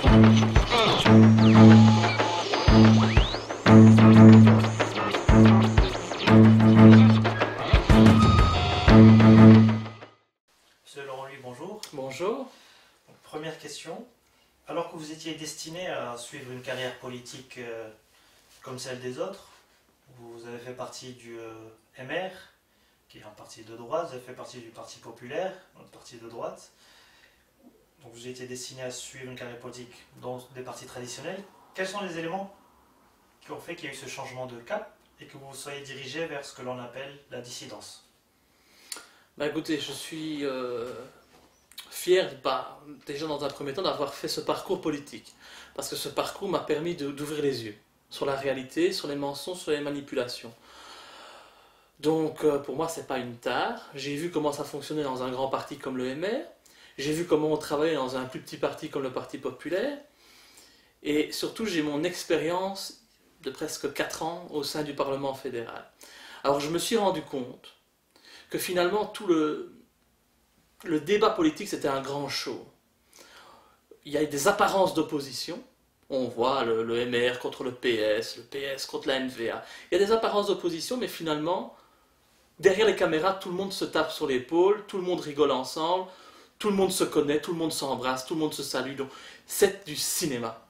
Selon lui, bonjour. Bonjour. Donc, première question. Alors que vous étiez destiné à suivre une carrière politique comme celle des autres, vous avez fait partie du MR, qui est un parti de droite, vous avez fait partie du Parti populaire, un parti de droite. Donc vous étiez destiné à suivre une carrière politique dans des partis traditionnels. Quels sont les éléments qui ont fait qu'il y a eu ce changement de cap et que vous soyez dirigé vers ce que l'on appelle la dissidence? Écoutez, je suis fier, déjà dans un premier temps, d'avoir fait ce parcours politique. Parce que ce parcours m'a permis d'ouvrir les yeux sur la réalité, sur les mensonges, sur les manipulations. Donc pour moi, c'est pas une tare. J'ai vu comment ça fonctionnait dans un grand parti comme le MR. J'ai vu comment on travaillait dans un plus petit parti comme le Parti populaire. Et surtout, j'ai mon expérience de presque 4 ans au sein du Parlement fédéral. Alors je me suis rendu compte que finalement tout le débat politique c'était un grand show. Il y a des apparences d'opposition, on voit le MR contre le PS contre la NVA. Il y a des apparences d'opposition, mais finalement, derrière les caméras, tout le monde se tape sur l'épaule, tout le monde rigole ensemble, tout le monde se connaît, tout le monde s'embrasse, tout le monde se salue. Donc c'est du cinéma.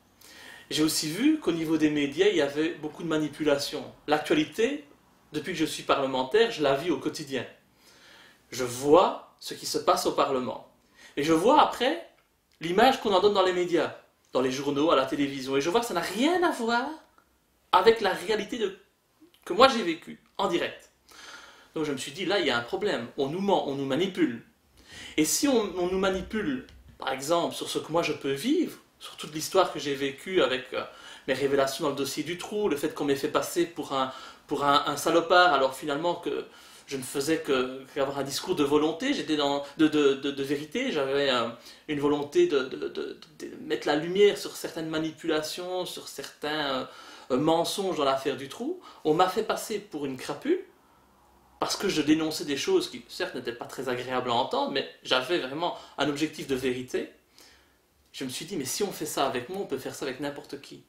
J'ai aussi vu qu'au niveau des médias, il y avait beaucoup de manipulation. L'actualité, depuis que je suis parlementaire, je la vis au quotidien. Je vois ce qui se passe au Parlement. Et je vois après l'image qu'on en donne dans les médias, dans les journaux, à la télévision. Et je vois que ça n'a rien à voir avec la réalité que moi j'ai vécue, en direct. Donc je me suis dit, là, il y a un problème. On nous ment, on nous manipule. Et si on nous manipule, par exemple, sur ce que moi je peux vivre, sur toute l'histoire que j'ai vécue avec mes révélations dans le dossier du trou, le fait qu'on m'ait fait passer pour un salopard, alors finalement que je ne faisais qu'avoir un discours de volonté, j'étais de vérité, j'avais une volonté de mettre la lumière sur certaines manipulations, sur certains mensonges dans l'affaire du trou. On m'a fait passer pour une crapule, parce que je dénonçais des choses qui, certes, n'étaient pas très agréables à entendre, mais j'avais vraiment un objectif de vérité. Je me suis dit, mais si on fait ça avec moi, on peut faire ça avec n'importe qui.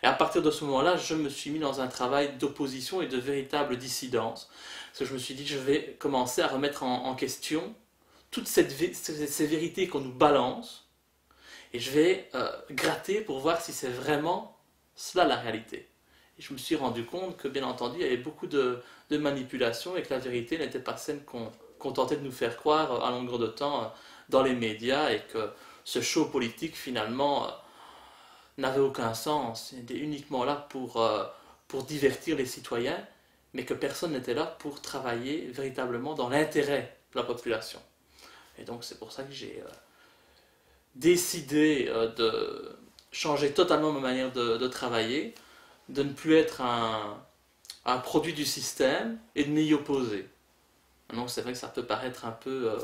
Et à partir de ce moment-là, je me suis mis dans un travail d'opposition et de véritable dissidence. Parce que je me suis dit, je vais commencer à remettre en question toutes ces vérités qu'on nous balance, et je vais gratter pour voir si c'est vraiment cela la réalité. Et je me suis rendu compte que, bien entendu, il y avait beaucoup de manipulations et que la vérité n'était pas celle qu'on tentait de nous faire croire à longueur de temps dans les médias, et que ce show politique, finalement, n'avait aucun sens. Il était uniquement là pour divertir les citoyens, mais que personne n'était là pour travailler véritablement dans l'intérêt de la population. Et donc c'est pour ça que j'ai décidé de changer totalement ma manière de travailler, de ne plus être un produit du système et de m'y opposer. Donc c'est vrai que ça peut paraître un peu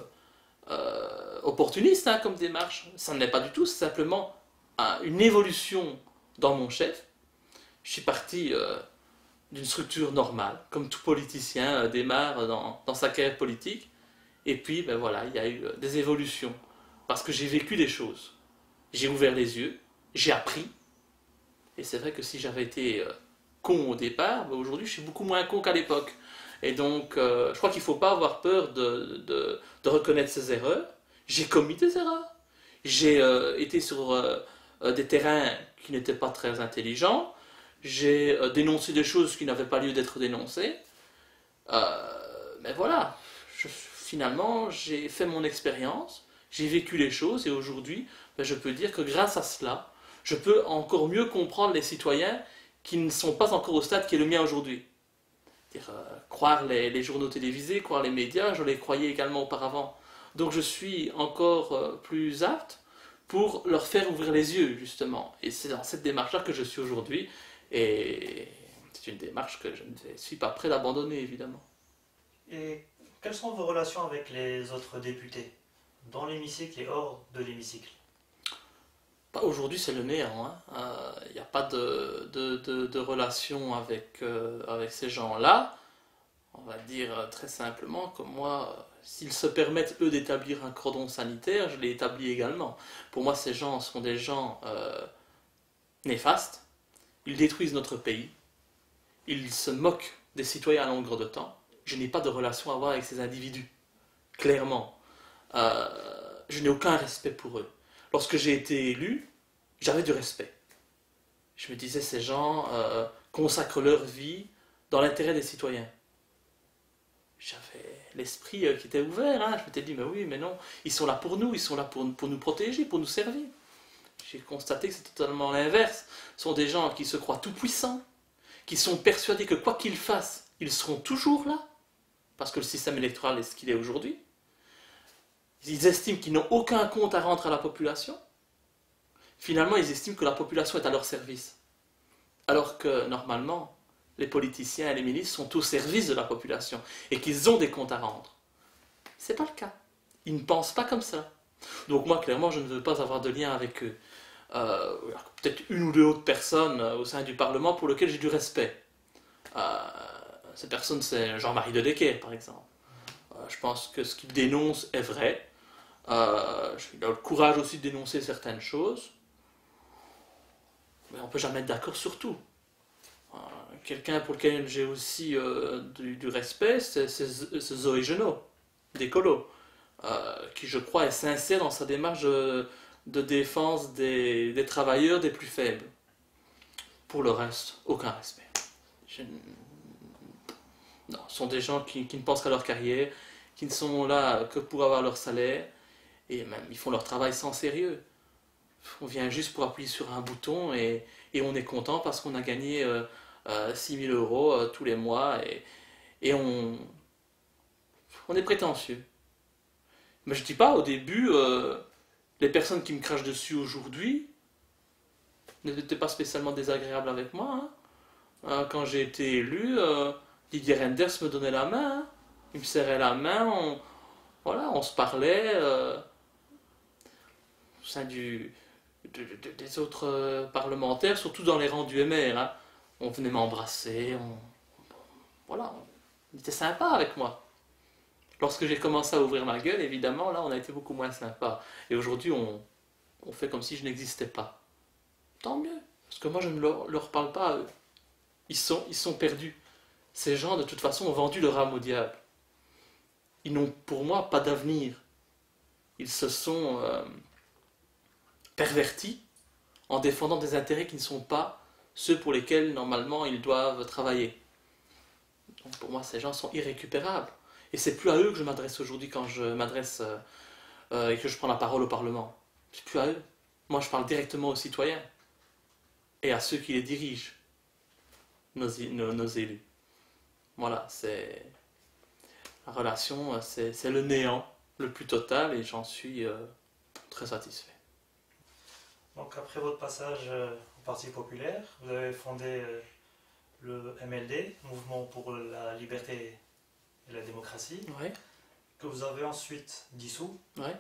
opportuniste comme démarche. Ça ne l'est pas du tout, c'est simplement une évolution dans mon chef. Je suis parti d'une structure normale, comme tout politicien démarre dans sa carrière politique. Et puis, voilà, il y a eu des évolutions. Parce que j'ai vécu des choses. J'ai ouvert les yeux, j'ai appris. Et c'est vrai que si j'avais été con au départ, aujourd'hui je suis beaucoup moins con qu'à l'époque. Et donc, je crois qu'il ne faut pas avoir peur de reconnaître ses erreurs. J'ai commis des erreurs. J'ai été sur des terrains qui n'étaient pas très intelligents. J'ai dénoncé des choses qui n'avaient pas lieu d'être dénoncées. Mais voilà, finalement, j'ai fait mon expérience, j'ai vécu les choses, et aujourd'hui, je peux dire que grâce à cela, je peux encore mieux comprendre les citoyens qui ne sont pas encore au stade qui est le mien aujourd'hui. Croire les journaux télévisés, croire les médias, je les croyais également auparavant. Donc je suis encore plus apte pour leur faire ouvrir les yeux, justement. Et c'est dans cette démarche-là que je suis aujourd'hui. Et c'est une démarche que je ne suis pas prêt d'abandonner, évidemment. Et quelles sont vos relations avec les autres députés, dans l'hémicycle et hors de l'hémicycle? Aujourd'hui, c'est le néant. Il n'y a pas de relation avec ces gens-là. on va dire très simplement que moi, s'ils se permettent, eux, d'établir un cordon sanitaire, je l'ai établi également. Pour moi, ces gens sont des gens néfastes. Ils détruisent notre pays. Ils se moquent des citoyens à longueur de temps. Je n'ai pas de relation à avoir avec ces individus. Clairement. Je n'ai aucun respect pour eux. Lorsque j'ai été élu, j'avais du respect. Je me disais, ces gens consacrent leur vie dans l'intérêt des citoyens. J'avais l'esprit qui était ouvert. Hein. Je m'étais dit, mais oui, mais non, ils sont là pour nous, ils sont là pour nous protéger, pour nous servir. J'ai constaté que c'est totalement l'inverse. Ce sont des gens qui se croient tout-puissants, qui sont persuadés que quoi qu'ils fassent, ils seront toujours là, parce que le système électoral est ce qu'il est aujourd'hui. Ils estiment qu'ils n'ont aucun compte à rendre à la population. Finalement, ils estiment que la population est à leur service. Alors que, normalement, les politiciens et les ministres sont au service de la population et qu'ils ont des comptes à rendre. Ce n'est pas le cas. Ils ne pensent pas comme ça. Donc moi, clairement, je ne veux pas avoir de lien avec eux. Peut-être une ou deux autres personnes au sein du Parlement pour lesquelles j'ai du respect. Ces personnes, c'est Jean-Marie De Decker, par exemple. Je pense que ce qu'il dénonce est vrai. Il a le courage aussi de dénoncer certaines choses. Mais on ne peut jamais être d'accord sur tout. Quelqu'un pour lequel j'ai aussi du respect, c'est Zoé Genot, d'Écolo, qui, je crois, est sincère dans sa démarche de défense des travailleurs des plus faibles. Pour le reste, aucun respect. Non, ce sont des gens qui ne pensent qu'à leur carrière, qui ne sont là que pour avoir leur salaire, et même ils font leur travail sans sérieux. On vient juste pour appuyer sur un bouton et on est content parce qu'on a gagné 6 000 euros tous les mois et on est prétentieux. Mais je ne dis pas, au début, les personnes qui me crachent dessus aujourd'hui n'étaient pas spécialement désagréables avec moi. Hein. Quand j'ai été élu, Didier Reynders me donnait la main. Hein. Il me serrait la main, on se parlait au sein des autres parlementaires, surtout dans les rangs du MR. Hein. On venait m'embrasser, on était sympa avec moi. Lorsque j'ai commencé à ouvrir ma gueule, évidemment, là, on a été beaucoup moins sympa. Et aujourd'hui, on fait comme si je n'existais pas. Tant mieux, parce que moi, je ne leur parle pas à eux. Ils sont perdus. Ces gens, de toute façon, ont vendu leur âme au diable. Ils n'ont, pour moi, pas d'avenir. Ils se sont pervertis en défendant des intérêts qui ne sont pas ceux pour lesquels, normalement, ils doivent travailler. Donc, pour moi, ces gens sont irrécupérables. Et c'est plus à eux que je m'adresse aujourd'hui quand je m'adresse et que je prends la parole au Parlement. C'est plus à eux. Moi, je parle directement aux citoyens et à ceux qui les dirigent, nos élus. Voilà, c'est la relation, c'est le néant le plus total et j'en suis très satisfait. Donc après votre passage au Parti populaire, vous avez fondé le MLD, Mouvement pour la liberté et la démocratie, Ouais. que vous avez ensuite dissous. Ouais.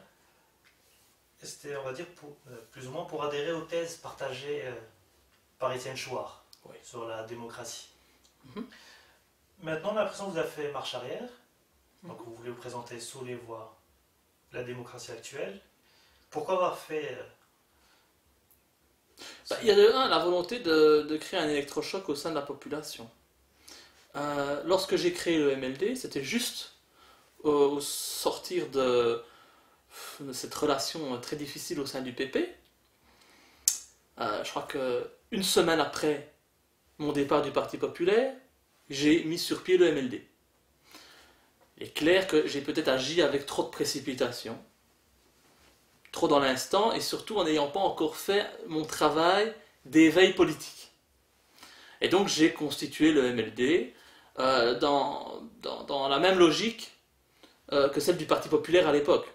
Et c'était, on va dire, plus ou moins pour adhérer aux thèses partagées par Étienne Chouard sur la démocratie. Mm-hmm. Maintenant, on a l'impression que vous avez fait marche arrière. Donc vous voulez vous présenter sous les voies de la démocratie actuelle. Pourquoi avoir fait... Il y a de un, la volonté de créer un électrochoc au sein de la population. Lorsque j'ai créé le MLD, c'était juste au sortir de cette relation très difficile au sein du PP. Je crois qu'une semaine après mon départ du Parti populaire, j'ai mis sur pied le MLD. Il est clair que j'ai peut-être agi avec trop de précipitation, trop dans l'instant, et surtout en n'ayant pas encore fait mon travail d'éveil politique. Et donc j'ai constitué le MLD dans la même logique que celle du Parti populaire à l'époque.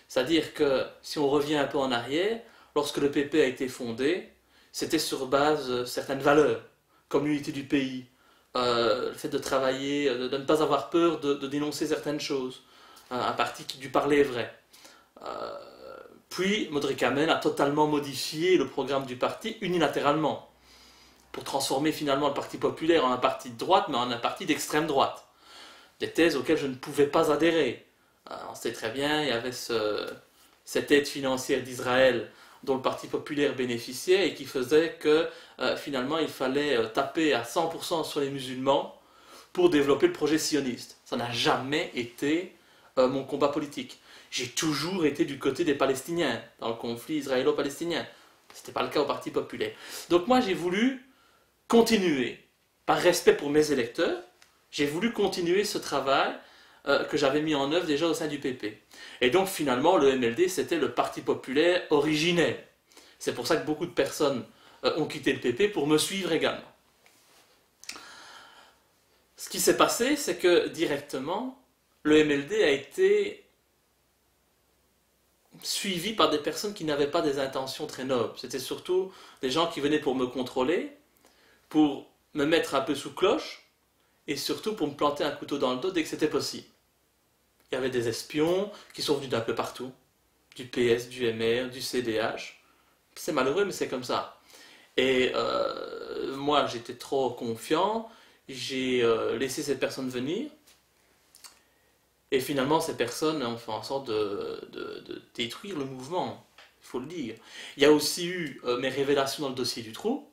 C'est-à-dire que, si on revient un peu en arrière, lorsque le PP a été fondé, c'était sur base de certaines valeurs, comme l'unité du pays, le fait de travailler, de ne pas avoir peur de dénoncer certaines choses, un parti qui du parler est vrai. Puis, Modric Hamel a totalement modifié le programme du parti unilatéralement, pour transformer finalement le Parti populaire en un parti de droite, mais en un parti d'extrême droite. des thèses auxquelles je ne pouvais pas adhérer. On sait très bien, il y avait cette aide financière d'Israël dont le Parti populaire bénéficiait et qui faisait que finalement il fallait taper à 100% sur les musulmans pour développer le projet sioniste. Ça n'a jamais été mon combat politique. J'ai toujours été du côté des Palestiniens dans le conflit israélo-palestinien. Ce n'était pas le cas au Parti populaire. Donc moi j'ai voulu continuer, par respect pour mes électeurs, j'ai voulu continuer ce travail que j'avais mis en œuvre déjà au sein du PP. Et donc finalement le MLD c'était le Parti populaire originel. C'est pour ça que beaucoup de personnes ont quitté le PP pour me suivre également. Ce qui s'est passé, c'est que directement, le MLD a été suivi par des personnes qui n'avaient pas des intentions très nobles. C'était surtout des gens qui venaient pour me contrôler, pour me mettre un peu sous cloche, et surtout pour me planter un couteau dans le dos dès que c'était possible. Il y avait des espions qui sont venus d'un peu partout, du PS, du MR, du CDH. C'est malheureux, mais c'est comme ça. Et moi, j'étais trop confiant, j'ai laissé ces personnes venir, et finalement, ces personnes ont fait en sorte de détruire le mouvement, il faut le dire. Il y a aussi eu mes révélations dans le dossier du trou,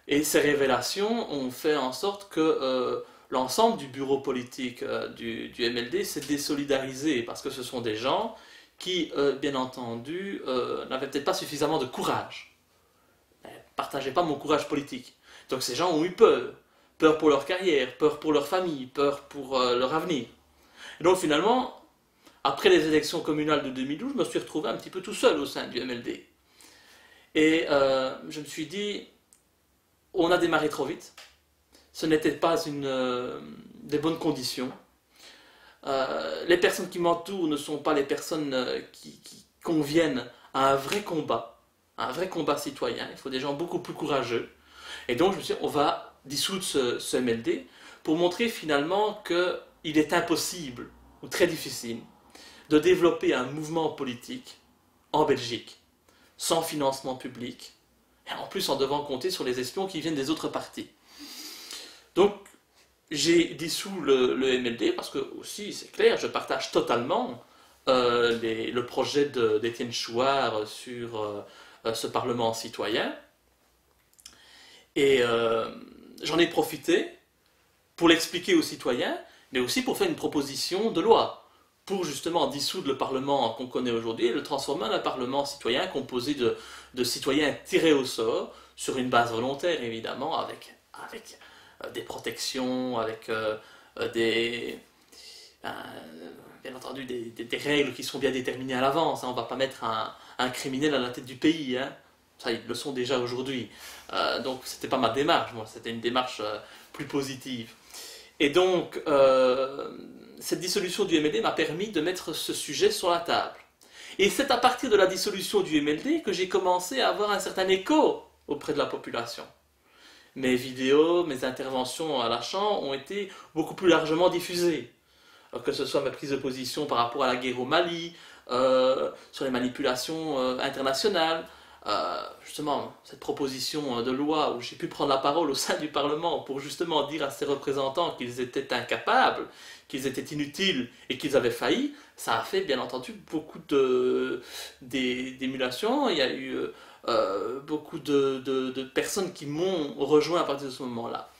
et ces révélations ont fait en sorte que l'ensemble du bureau politique du MLD s'est désolidarisé, parce que ce sont des gens qui, bien entendu, n'avaient peut-être pas suffisamment de courage, ne partageaient pas mon courage politique. Donc ces gens ont eu peur. Peur pour leur carrière, peur pour leur famille, peur pour leur avenir. Et donc finalement, après les élections communales de 2012, je me suis retrouvé un petit peu tout seul au sein du MLD. Et je me suis dit, on a démarré trop vite, ce n'était pas des bonnes conditions. Les personnes qui m'entourent ne sont pas les personnes qui conviennent à un vrai combat citoyen. Il faut des gens beaucoup plus courageux. Et donc je me suis dit, on va dissoudre ce MLD pour montrer finalement qu'il est impossible ou très difficile de développer un mouvement politique en Belgique sans financement public et en plus en devant compter sur les espions qui viennent des autres partis. Donc j'ai dissous le MLD parce que aussi c'est clair, je partage totalement le projet d'Étienne Chouard sur ce Parlement citoyen. Et j'en ai profité pour l'expliquer aux citoyens, mais aussi pour faire une proposition de loi, pour justement dissoudre le Parlement qu'on connaît aujourd'hui et le transformer en un Parlement citoyen composé de citoyens tirés au sort, sur une base volontaire évidemment, avec des protections, avec bien entendu des règles qui sont bien déterminées à l'avance. On ne va pas mettre un criminel à la tête du pays, hein. Ça, ils le sont déjà aujourd'hui. Donc, ce n'était pas ma démarche, moi, c'était une démarche plus positive. Et donc, cette dissolution du MLD m'a permis de mettre ce sujet sur la table. Et c'est à partir de la dissolution du MLD que j'ai commencé à avoir un certain écho auprès de la population. Mes vidéos, mes interventions à la Chambre ont été beaucoup plus largement diffusées. Que ce soit ma prise de position par rapport à la guerre au Mali, sur les manipulations internationales, justement, cette proposition de loi où j'ai pu prendre la parole au sein du Parlement pour justement dire à ses représentants qu'ils étaient incapables, qu'ils étaient inutiles et qu'ils avaient failli, ça a fait bien entendu beaucoup d'émulation. Il y a eu beaucoup de personnes qui m'ont rejoint à partir de ce moment-là.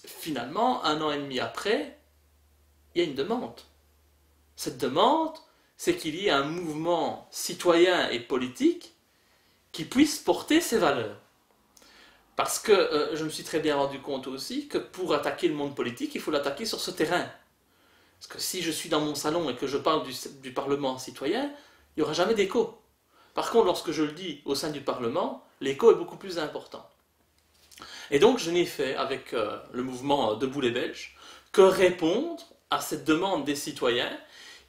Finalement, 1 an et demi après, il y a une demande. Cette demande, c'est qu'il y ait un mouvement citoyen et politique qui puisse porter ces valeurs. Parce que je me suis très bien rendu compte aussi que pour attaquer le monde politique, il faut l'attaquer sur ce terrain. Parce que si je suis dans mon salon et que je parle du Parlement citoyen, il n'y aura jamais d'écho. Par contre, lorsque je le dis au sein du Parlement, l'écho est beaucoup plus important. Et donc, je n'ai fait avec le mouvement Debout les Belges que répondre à cette demande des citoyens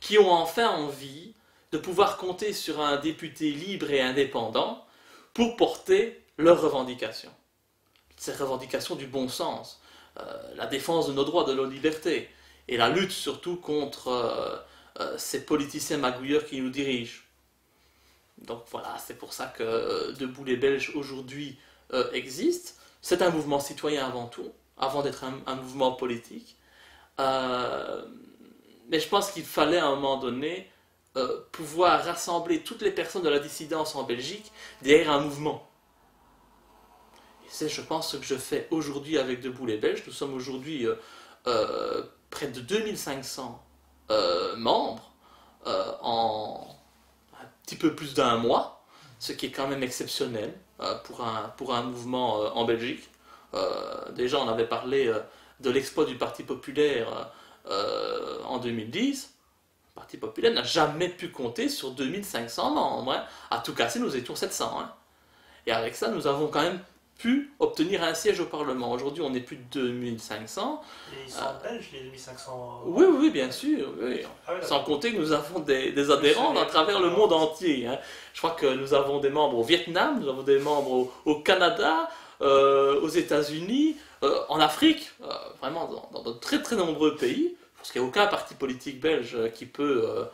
qui ont enfin envie de pouvoir compter sur un député libre et indépendant pour porter leurs revendications. Ces revendications du bon sens, la défense de nos droits, de nos libertés, et la lutte surtout contre ces politiciens magouilleurs qui nous dirigent. Donc voilà, c'est pour ça que Debout les Belges aujourd'hui existe. C'est un mouvement citoyen avant tout, avant d'être un mouvement politique. Mais je pense qu'il fallait à un moment donné pouvoir rassembler toutes les personnes de la dissidence en Belgique derrière un mouvement. Et c'est, je pense, ce que je fais aujourd'hui avec Debout les Belges. Nous sommes aujourd'hui près de 2500 membres en un petit peu plus d'un mois, ce qui est quand même exceptionnel pour un mouvement en Belgique. Déjà, on avait parlé de l'exploit du Parti populaire en 2010. Le Parti populaire n'a jamais pu compter sur 2500 membres. Hein. À tout casser, nous étions 700. Hein. Et avec ça, nous avons quand même pu obtenir un siège au Parlement. Aujourd'hui, on est plus de 2500. Et ils sont belges, les 2500 Oui, bien sûr. Oui. Ah oui, Sans compter que nous avons des adhérents à travers le monde entier. Hein. Je crois que nous avons des membres au Vietnam, nous avons des membres au Canada, aux États-Unis, en Afrique, vraiment dans de très très nombreux pays. Je pense qu'il n'y a aucun parti politique belge qui peut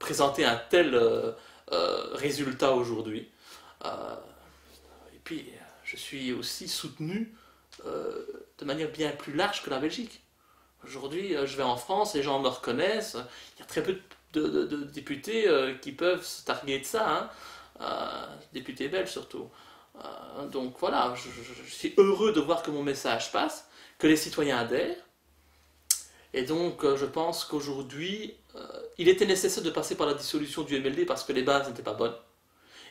présenter un tel résultat aujourd'hui. Et puis, je suis aussi soutenu de manière bien plus large que la Belgique. Aujourd'hui, je vais en France, les gens me reconnaissent. Il y a très peu de députés qui peuvent se targuer de ça, hein. Députés belges surtout. Donc voilà, je suis heureux de voir que mon message passe, que les citoyens adhèrent. Et donc, je pense qu'aujourd'hui, il était nécessaire de passer par la dissolution du MLD parce que les bases n'étaient pas bonnes.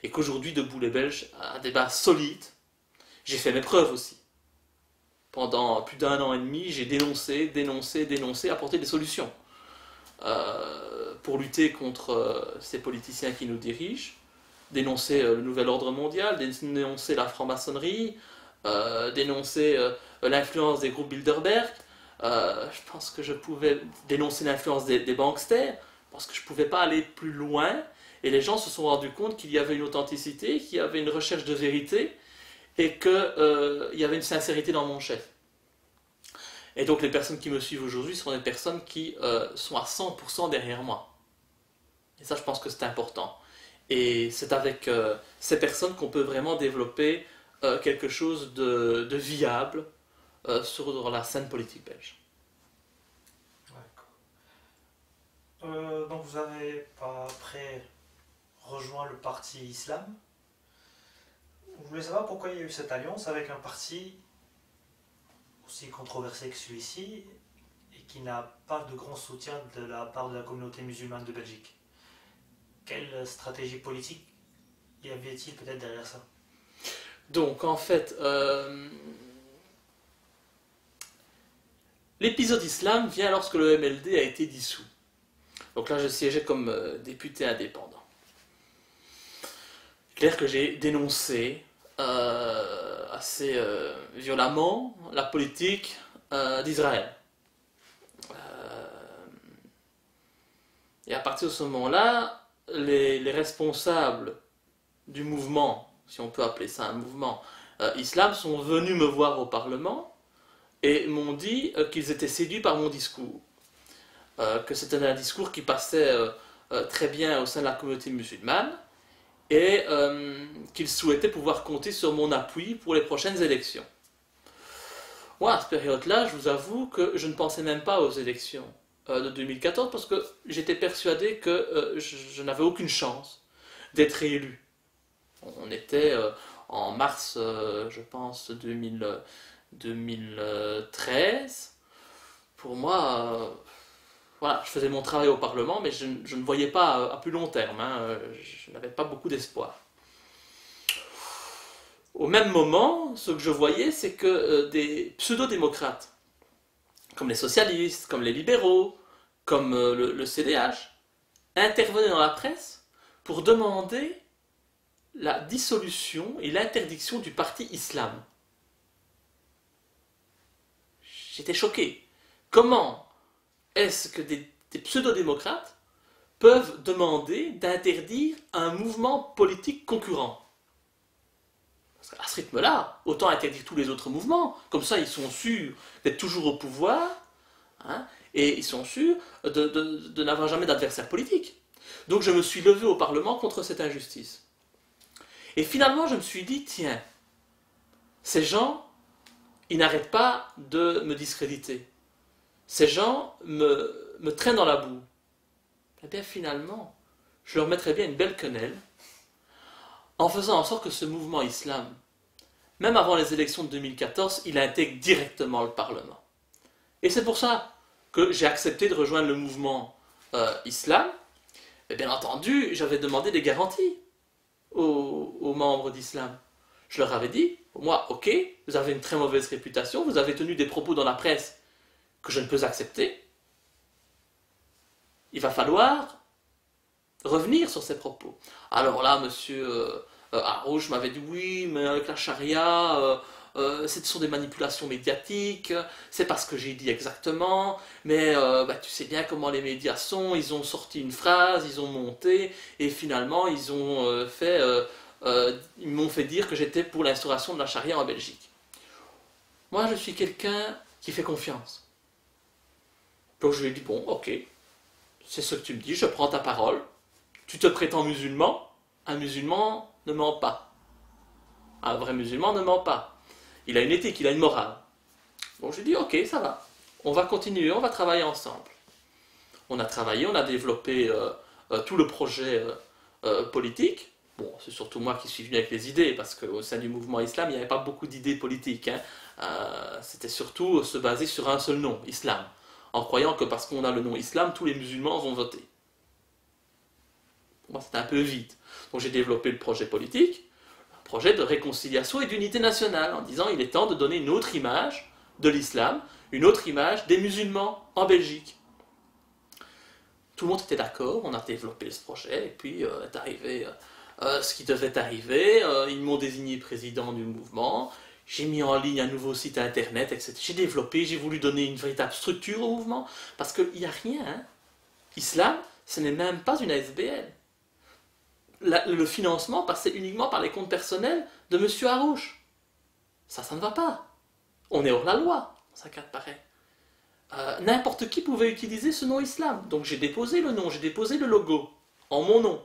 Et qu'aujourd'hui, Debout les Belges a des bases solides. J'ai fait mes preuves aussi. Pendant plus d'1 an et demi, j'ai dénoncé, apporté des solutions pour lutter contre ces politiciens qui nous dirigent, dénoncer le nouvel ordre mondial, dénoncer la franc-maçonnerie, dénoncer l'influence des groupes Bilderberg. Je pense que je pouvais dénoncer l'influence des banksters, parce que je ne pouvais pas aller plus loin. Et les gens se sont rendus compte qu'il y avait une authenticité, qu'il y avait une recherche de vérité, et qu'il y avait une sincérité dans mon chef. Et donc les personnes qui me suivent aujourd'hui sont des personnes qui sont à 100% derrière moi. Et ça, je pense que c'est important. Et c'est avec ces personnes qu'on peut vraiment développer quelque chose de viable sur la scène politique belge. Donc vous avez après rejoint le parti Islam. Je voulais savoir pourquoi il y a eu cette alliance avec un parti aussi controversé que celui-ci et qui n'a pas de grand soutien de la part de la communauté musulmane de Belgique. Quelle stratégie politique y avait-il peut-être derrière ça? Donc en fait, l'épisode Islam vient lorsque le MLD a été dissous. Donc là, je siégeais comme député indépendant. Clair que j'ai dénoncé assez violemment la politique d'Israël. Et à partir de ce moment-là, les responsables du mouvement, si on peut appeler ça un mouvement islam, sont venus me voir au Parlement et m'ont dit qu'ils étaient séduits par mon discours. Que c'était un discours qui passait très bien au sein de la communauté musulmane et qu'ils souhaitaient pouvoir compter sur mon appui pour les prochaines élections. Moi, à cette période-là, je vous avoue que je ne pensais même pas aux élections de 2014 parce que j'étais persuadé que je n'avais aucune chance d'être réélu. On était en mars, je pense, 2013. Pour moi... Voilà, je faisais mon travail au Parlement, mais je ne voyais pas à plus long terme. Hein, je n'avais pas beaucoup d'espoir. Au même moment, ce que je voyais, c'est que des pseudo-démocrates, comme les socialistes, comme les libéraux, comme le CDH, intervenaient dans la presse pour demander la dissolution et l'interdiction du parti Islam. J'étais choqué. Comment est-ce que des pseudo-démocrates peuvent demander d'interdire un mouvement politique concurrent? Parce qu'à ce rythme-là, autant interdire tous les autres mouvements. Comme ça, ils sont sûrs d'être toujours au pouvoir, hein, et ils sont sûrs de n'avoir jamais d'adversaire politique. Donc je me suis levé au Parlement contre cette injustice. Et finalement, je me suis dit, tiens, ces gens, ils n'arrêtent pas de me discréditer. Ces gens me traînent dans la boue. Eh bien finalement, je leur mettrais bien une belle quenelle en faisant en sorte que ce mouvement islam, même avant les élections de 2014, il intègre directement le Parlement. Et c'est pour ça que j'ai accepté de rejoindre le mouvement islam. Et bien entendu, j'avais demandé des garanties aux membres d'islam. Je leur avais dit, pour moi, ok, vous avez une très mauvaise réputation, vous avez tenu des propos dans la presse que je ne peux accepter. Il va falloir revenir sur ces propos. Alors là, monsieur Harouche m'avait dit, oui, mais avec la charia, ce sont des manipulations médiatiques, c'est pas ce que j'ai dit exactement, mais tu sais bien comment les médias sont, ils ont sorti une phrase, ils ont monté, et finalement ils ont ils m'ont fait dire que j'étais pour l'instauration de la charia en Belgique. Moi je suis quelqu'un qui fait confiance. Donc je lui ai dit, bon, ok, c'est ce que tu me dis, je prends ta parole, tu te prétends musulman, un musulman ne ment pas. Un vrai musulman ne ment pas. Il a une éthique, il a une morale. Bon, je dis, ok, ça va. On va continuer, on va travailler ensemble. On a travaillé, on a développé tout le projet politique. Bon, c'est surtout moi qui suis venu avec les idées, parce qu'au sein du mouvement islam, il n'y avait pas beaucoup d'idées politiques. Hein. C'était surtout se baser sur un seul nom, islam. En croyant que parce qu'on a le nom islam, tous les musulmans vont voter. Pour moi, c'était un peu vite. Donc j'ai développé le projet politique, un projet de réconciliation et d'unité nationale, en disant il est temps de donner une autre image de l'islam, une autre image des musulmans en Belgique. Tout le monde était d'accord, on a développé ce projet, et puis est arrivé ce qui devait arriver, ils m'ont désigné président du mouvement, j'ai mis en ligne un nouveau site internet, etc. J'ai développé, j'ai voulu donner une véritable structure au mouvement, parce qu'il n'y a rien. Hein. Islam, ce n'est même pas une ASBL. Le financement passait uniquement par les comptes personnels de M. Harouche. Ça ne va pas. On est hors la loi, dans un cas pareil. N'importe qui pouvait utiliser ce nom islam. Donc j'ai déposé le nom, j'ai déposé le logo, en mon nom.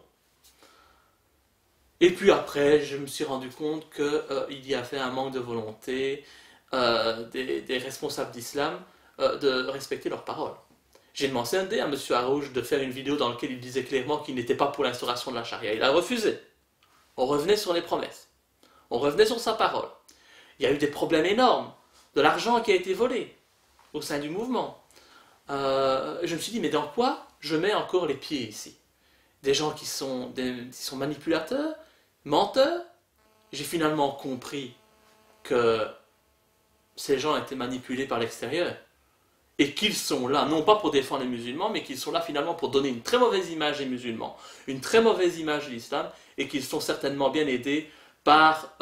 Et puis après, je me suis rendu compte qu'il y avait un manque de volonté des responsables d'islam de respecter leurs paroles. J'ai demandé à M. Harouche de faire une vidéo dans laquelle il disait clairement qu'il n'était pas pour l'instauration de la charia. Il a refusé. On revenait sur les promesses. On revenait sur sa parole. Il y a eu des problèmes énormes. De l'argent qui a été volé au sein du mouvement. Je me suis dit, mais dans quoi je mets encore les pieds ici? Des gens qui sont manipulateurs, menteurs. J'ai finalement compris que ces gens étaient manipulés par l'extérieur. Et qu'ils sont là, non pas pour défendre les musulmans, mais qu'ils sont là finalement pour donner une très mauvaise image des musulmans, une très mauvaise image de l'islam, et qu'ils sont certainement bien aidés par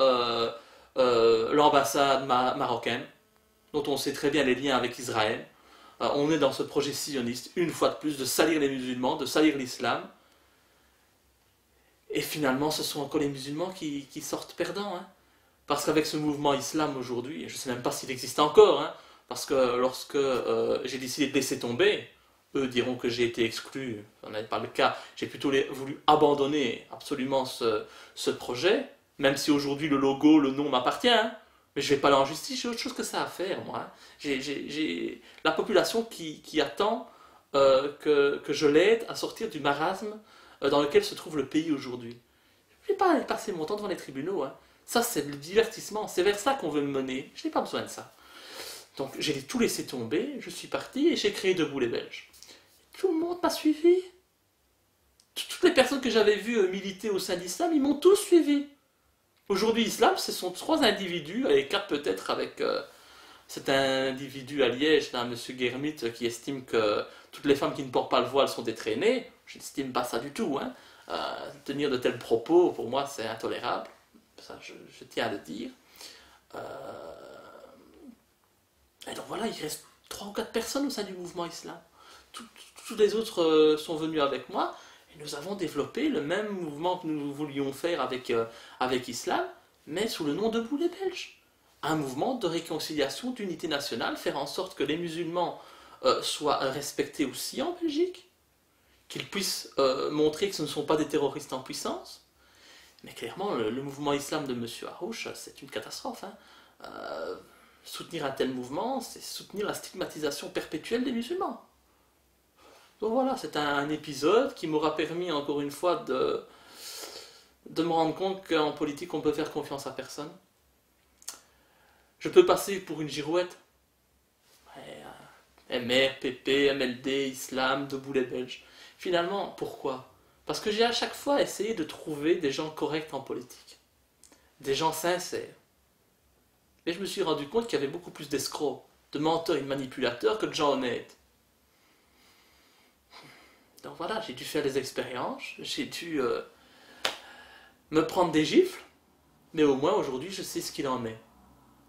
l'ambassade marocaine, dont on sait très bien les liens avec Israël. On est dans ce projet sioniste, une fois de plus, de salir les musulmans, de salir l'islam. Et finalement, ce sont encore les musulmans qui sortent perdants. Hein. Parce qu'avec ce mouvement islam aujourd'hui, je ne sais même pas s'il existe encore, hein, parce que lorsque j'ai décidé de laisser tomber, eux diront que j'ai été exclu, ce n'est pas le cas, j'ai plutôt voulu abandonner absolument ce projet, même si aujourd'hui le logo, le nom m'appartient, hein, mais je ne vais pas aller en justice, j'ai autre chose que ça à faire, moi. Hein. J'ai la population qui attend que je l'aide à sortir du marasme dans lequel se trouve le pays aujourd'hui. Je ne vais pas aller passer mon temps devant les tribunaux, hein. Ça c'est le divertissement, c'est vers ça qu'on veut me mener, je n'ai pas besoin de ça. Donc j'ai tout laissé tomber, je suis parti et j'ai créé Debout les Belges. Tout le monde m'a suivi. Toutes les personnes que j'avais vues militer au sein d'Islam, ils m'ont tous suivi. Aujourd'hui, Islam, ce sont 3 individus, et 4 peut-être avec cet individu à Liège, là, M. Guermit, qui estime que toutes les femmes qui ne portent pas le voile sont des traînées. Je n'estime pas ça du tout. Hein. Tenir de tels propos, pour moi, c'est intolérable. Ça, je tiens à le dire. Et donc voilà, il reste 3 ou 4 personnes au sein du mouvement islam. Tous les autres sont venus avec moi et nous avons développé le même mouvement que nous voulions faire avec Islam, mais sous le nom de Debout les Belges. Un mouvement de réconciliation, d'unité nationale, faire en sorte que les musulmans soient respectés aussi en Belgique, qu'ils puissent montrer que ce ne sont pas des terroristes en puissance. Mais clairement, le mouvement islam de M. Harouche, c'est une catastrophe. Hein. soutenir un tel mouvement, c'est soutenir la stigmatisation perpétuelle des musulmans. Donc voilà, c'est un épisode qui m'aura permis encore une fois de me rendre compte qu'en politique on peut faire confiance à personne. Je peux passer pour une girouette. MR, PP, MLD, Islam, Debout les Belges. Finalement, pourquoi? Parce que j'ai à chaque fois essayé de trouver des gens corrects en politique. Des gens sincères. Mais je me suis rendu compte qu'il y avait beaucoup plus d'escrocs, de menteurs et de manipulateurs que de gens honnêtes. Donc voilà, j'ai dû faire des expériences, j'ai dû me prendre des gifles, mais au moins aujourd'hui je sais ce qu'il en est.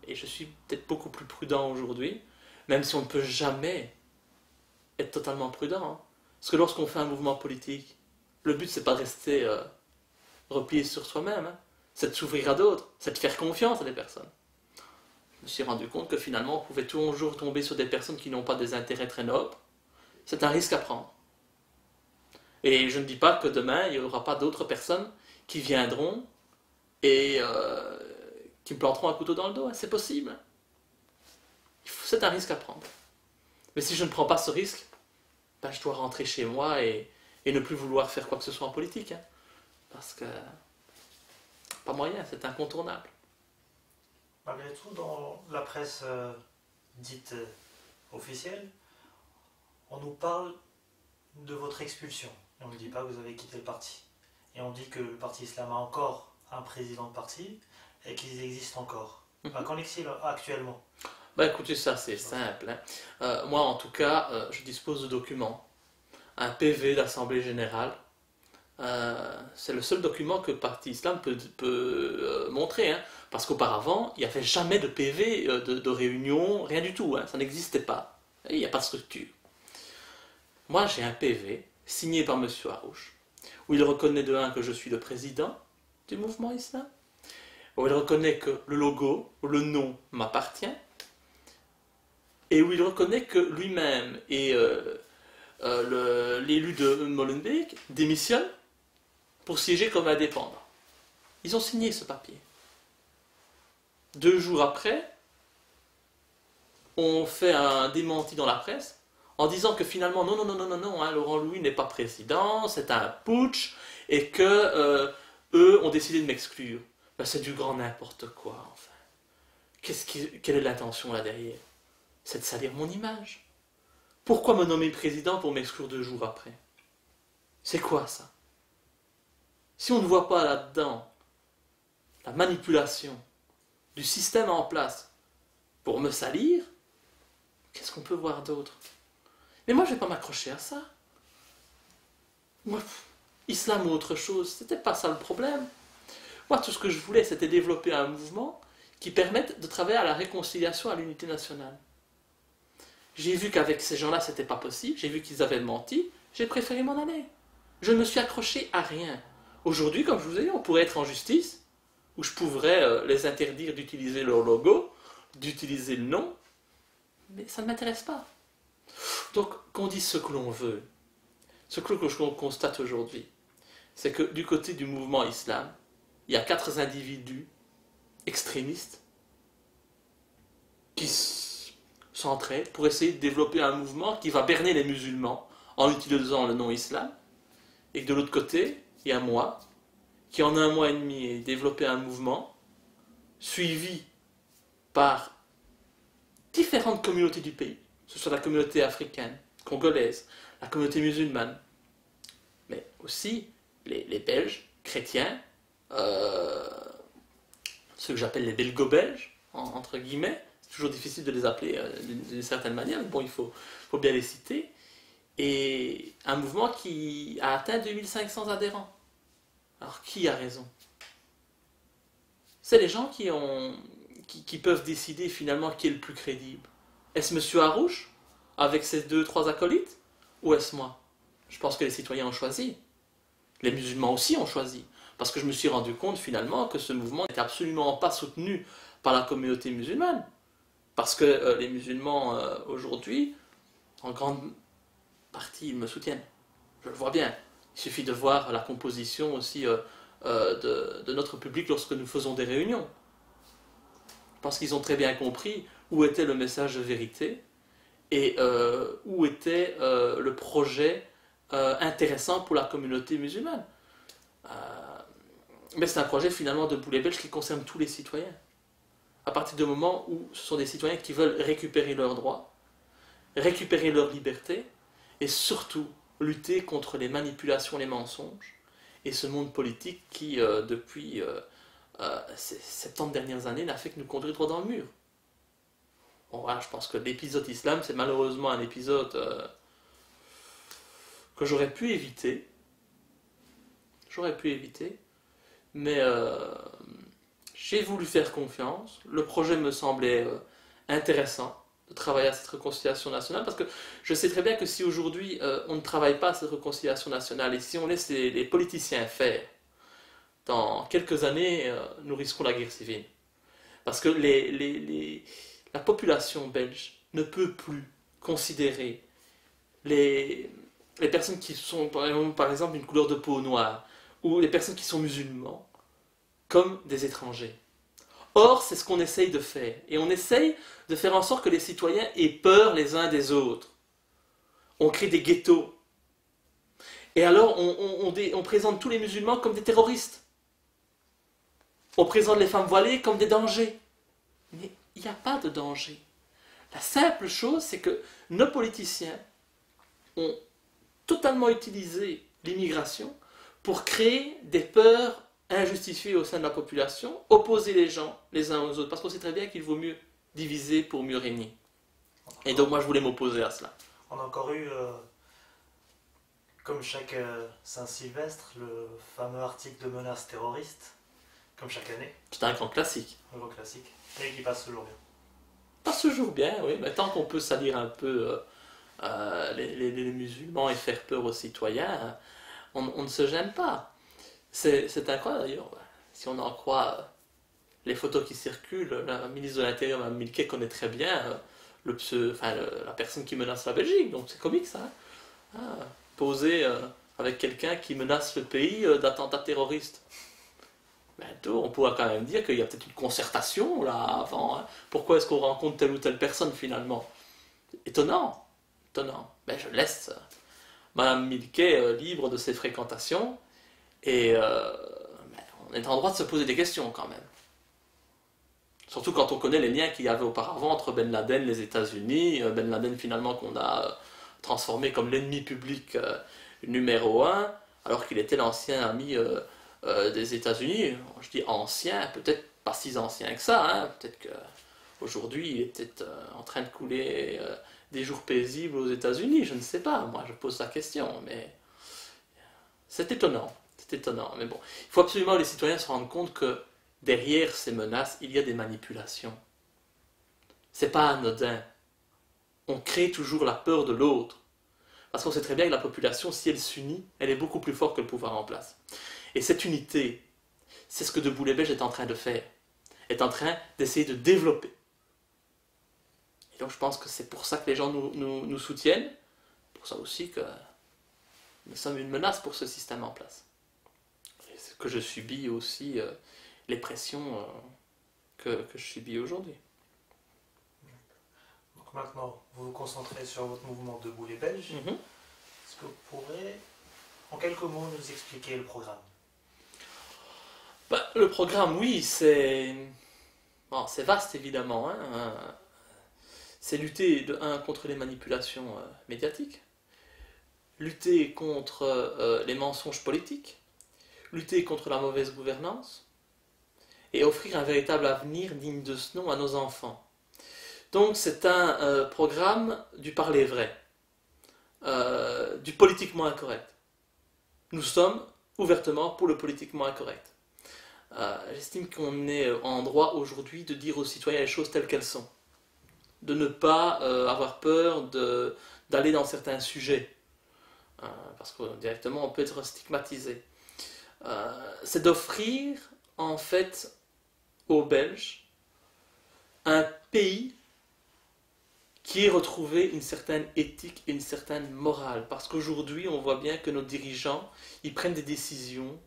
Et je suis peut-être beaucoup plus prudent aujourd'hui, même si on ne peut jamais être totalement prudent. Hein. Parce que lorsqu'on fait un mouvement politique, le but c'est pas de rester replié sur soi-même, hein. C'est de s'ouvrir à d'autres, c'est de faire confiance à des personnes. Je me suis rendu compte que finalement on pouvait toujours tomber sur des personnes qui n'ont pas des intérêts très nobles. C'est un risque à prendre. Et je ne dis pas que demain il n'y aura pas d'autres personnes qui viendront et qui me planteront un couteau dans le dos. Hein. C'est possible. C'est un risque à prendre. Mais si je ne prends pas ce risque, ben je dois rentrer chez moi et ne plus vouloir faire quoi que ce soit en politique. Hein. Parce que pas moyen, c'est incontournable. Malgré tout, dans la presse dite officielle, on nous parle de votre expulsion. Et on ne dit pas que vous avez quitté le parti. Et on dit que le parti islam a encore un président de parti et qu'ils existent encore. Qu'en est-il actuellement? Bah écoutez, ça c'est simple. Hein. Moi en tout cas, je dispose de documents. Un PV d'Assemblée Générale. C'est le seul document que le Parti Islam peut montrer. Hein. Parce qu'auparavant, il n'y avait jamais de PV, de réunion, rien du tout. Hein. Ça n'existait pas. Il n'y a pas de structure. Moi j'ai un PV signé par M. Harouche, où il reconnaît de un que je suis le président du mouvement islam, où il reconnaît que le logo, le nom m'appartient, et où il reconnaît que lui-même et l'élu de Molenbeek démissionnent pour siéger comme indépendant. Ils ont signé ce papier. 2 jours après, on fait un démenti dans la presse en disant que finalement, non, hein, Laurent Louis n'est pas président, c'est un putsch, et que eux ont décidé de m'exclure. Ben, c'est du grand n'importe quoi, enfin. Quelle est l'intention là derrière? C'est de salir mon image. Pourquoi me nommer président pour m'exclure 2 jours après? C'est quoi ça? Si on ne voit pas là-dedans la manipulation du système en place pour me salir, qu'est-ce qu'on peut voir d'autre? Mais moi, je ne vais pas m'accrocher à ça. Moi, islam ou autre chose, c'était pas ça le problème. Moi, tout ce que je voulais, c'était développer un mouvement qui permette de travailler à la réconciliation, à l'unité nationale. J'ai vu qu'avec ces gens-là, c'était pas possible. J'ai vu qu'ils avaient menti. J'ai préféré m'en aller. Je ne me suis accroché à rien. Aujourd'hui, comme je vous ai dit, on pourrait être en justice, où je pourrais les interdire d'utiliser leur logo, d'utiliser le nom, mais ça ne m'intéresse pas. Donc, qu'on dise ce que l'on veut, ce que l'on constate aujourd'hui, c'est que du côté du mouvement islam, il y a 4 individus extrémistes qui s'entraident pour essayer de développer un mouvement qui va berner les musulmans en utilisant le nom islam, et que de l'autre côté, il y a moi, qui en 1 mois et demi ai développé un mouvement suivi par différentes communautés du pays, que ce soit la communauté africaine, congolaise, la communauté musulmane, mais aussi les Belges, chrétiens, ceux que j'appelle les belgo-belges, entre guillemets. C'est toujours difficile de les appeler d'une certaine manière, mais bon, il faut bien les citer. Et un mouvement qui a atteint 2500 adhérents. Alors, qui a raison? C'est les gens qui peuvent décider finalement qui est le plus crédible. Est-ce M. Harouche, avec ses 2-3 acolytes, ou est-ce moi? Je pense que les citoyens ont choisi. Les musulmans aussi ont choisi. Parce que je me suis rendu compte finalement que ce mouvement n'était absolument pas soutenu par la communauté musulmane. Parce que les musulmans aujourd'hui, en grande partie, ils me soutiennent. Je le vois bien. Il suffit de voir la composition aussi de notre public lorsque nous faisons des réunions. Parce qu'ils ont très bien compris où était le message de vérité et où était le projet intéressant pour la communauté musulmane. Mais c'est un projet finalement de boulet belge qui concerne tous les citoyens. À partir du moment où ce sont des citoyens qui veulent récupérer leurs droits, récupérer leur liberté et surtout lutter contre les manipulations, les mensonges et ce monde politique qui, depuis ces 70 dernières années, n'a fait que nous conduire droit dans le mur. Bon, voilà, je pense que l'épisode islam, c'est malheureusement un épisode que j'aurais pu éviter. Mais j'ai voulu faire confiance. Le projet me semblait intéressant de travailler à cette réconciliation nationale, parce que je sais très bien que si aujourd'hui on ne travaille pas à cette réconciliation nationale et si on laisse les politiciens faire, dans quelques années, nous risquons la guerre civile. Parce que la population belge ne peut plus considérer les personnes qui sont, par exemple, une couleur de peau noire, ou les personnes qui sont musulmans, comme des étrangers. Or, c'est ce qu'on essaye de faire. Et on essaye de faire en sorte que les citoyens aient peur les uns des autres. On crée des ghettos. Et alors, on présente tous les musulmans comme des terroristes. On présente les femmes voilées comme des dangers. Mais il n'y a pas de danger. La simple chose, c'est que nos politiciens ont totalement utilisé l'immigration pour créer des peurs injustifiées au sein de la population, opposer les gens les uns aux autres, parce qu'on sait très bien qu'il vaut mieux diviser pour mieux régner. Et donc moi je voulais m'opposer à cela. On a encore eu, comme chaque Saint-Sylvestre, le fameux article de menace terroriste, comme chaque année. C'est un grand classique. Un grand classique, et qui passe toujours bien. Passe toujours bien, oui, mais tant qu'on peut salir un peu les musulmans et faire peur aux citoyens, on ne se gêne pas. C'est incroyable d'ailleurs. Si on en croit les photos qui circulent, la ministre de l'Intérieur, Mme Milquet, connaît très bien la personne qui menace la Belgique. Donc c'est comique ça. Poser avec quelqu'un qui menace le pays d'attentats terroristes. Mais on pourra quand même dire qu'il y a peut-être une concertation là avant. Pourquoi est-ce qu'on rencontre telle ou telle personne finalement? Étonnant. Mais je laisse Mme Milquet libre de ses fréquentations et on est en droit de se poser des questions quand même. Surtout quand on connaît les liens qu'il y avait auparavant entre Ben Laden et les États-Unis. Ben Laden finalement qu'on a transformé comme l'ennemi public numéro 1, alors qu'il était l'ancien ami des États-Unis. Je dis ancien, peut-être pas si ancien que ça. Peut-être qu'aujourd'hui il est peut-être en train de couler des jours paisibles aux États-Unis. Je ne sais pas. Moi, je pose la question, mais c'est étonnant. Mais bon, il faut absolument que les citoyens se rendent compte que derrière ces menaces, il y a des manipulations. C'est pas anodin. On crée toujours la peur de l'autre. Parce qu'on sait très bien que la population, si elle s'unit, elle est beaucoup plus forte que le pouvoir en place. Et cette unité, c'est ce que De Boulet Belge est en train de faire. Est en train d'essayer de développer. Et donc je pense que c'est pour ça que les gens nous soutiennent. Pour ça aussi que nous sommes une menace pour ce système en place. Et c'est que je subis aussi les pressions que je subis aujourd'hui. Donc maintenant, vous vous concentrez sur votre mouvement De Boulet Belge. Est-ce que vous pourrez, en quelques mots, nous expliquer le programme? Le programme, oui, c'est vaste évidemment. C'est lutter contre les manipulations médiatiques, lutter contre les mensonges politiques, lutter contre la mauvaise gouvernance et offrir un véritable avenir digne de ce nom à nos enfants. Donc c'est un programme du parler vrai, du politiquement incorrect. Nous sommes ouvertement pour le politiquement incorrect. J'estime qu'on est en droit aujourd'hui de dire aux citoyens les choses telles qu'elles sont. De ne pas avoir peur d'aller dans certains sujets. Parce que directement on peut être stigmatisé. C'est d'offrir en fait aux Belges un pays qui ait retrouvé une certaine éthique et une certaine morale. Parce qu'aujourd'hui on voit bien que nos dirigeants ils prennent des décisions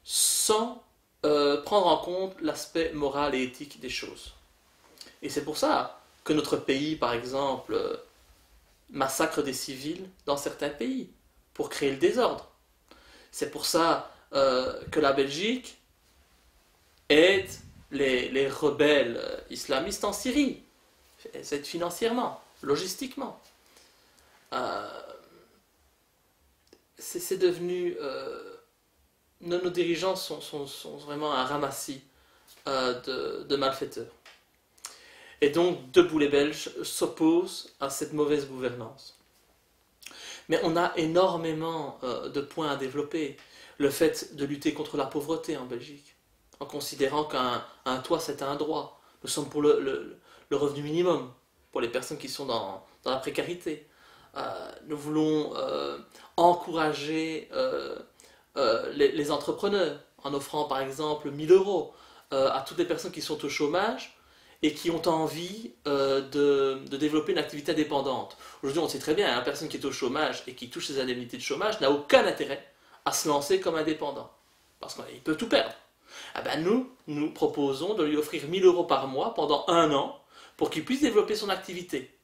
sans prendre en compte l'aspect moral et éthique des choses. Et c'est pour ça que notre pays, par exemple, massacre des civils dans certains pays pour créer le désordre. C'est pour ça que la Belgique aide les rebelles islamistes en Syrie, aide financièrement, logistiquement. C'est devenu... nos dirigeants sont vraiment un ramassis de malfaiteurs. Et donc, Debout les Belges s'oppose à cette mauvaise gouvernance. Mais on a énormément de points à développer. Le fait de lutter contre la pauvreté en Belgique, en considérant qu'un toit c'est un droit. Nous sommes pour le revenu minimum, pour les personnes qui sont dans la précarité. Nous voulons encourager les entrepreneurs, en offrant par exemple 1000 euros à toutes les personnes qui sont au chômage et qui ont envie de développer une activité indépendante. Aujourd'hui, on sait très bien, une personne qui est au chômage et qui touche ses indemnités de chômage n'a aucun intérêt à se lancer comme indépendant, parce qu'il peut tout perdre. Ah ben nous proposons de lui offrir 1000 euros par mois pendant 1 an pour qu'il puisse développer son activité,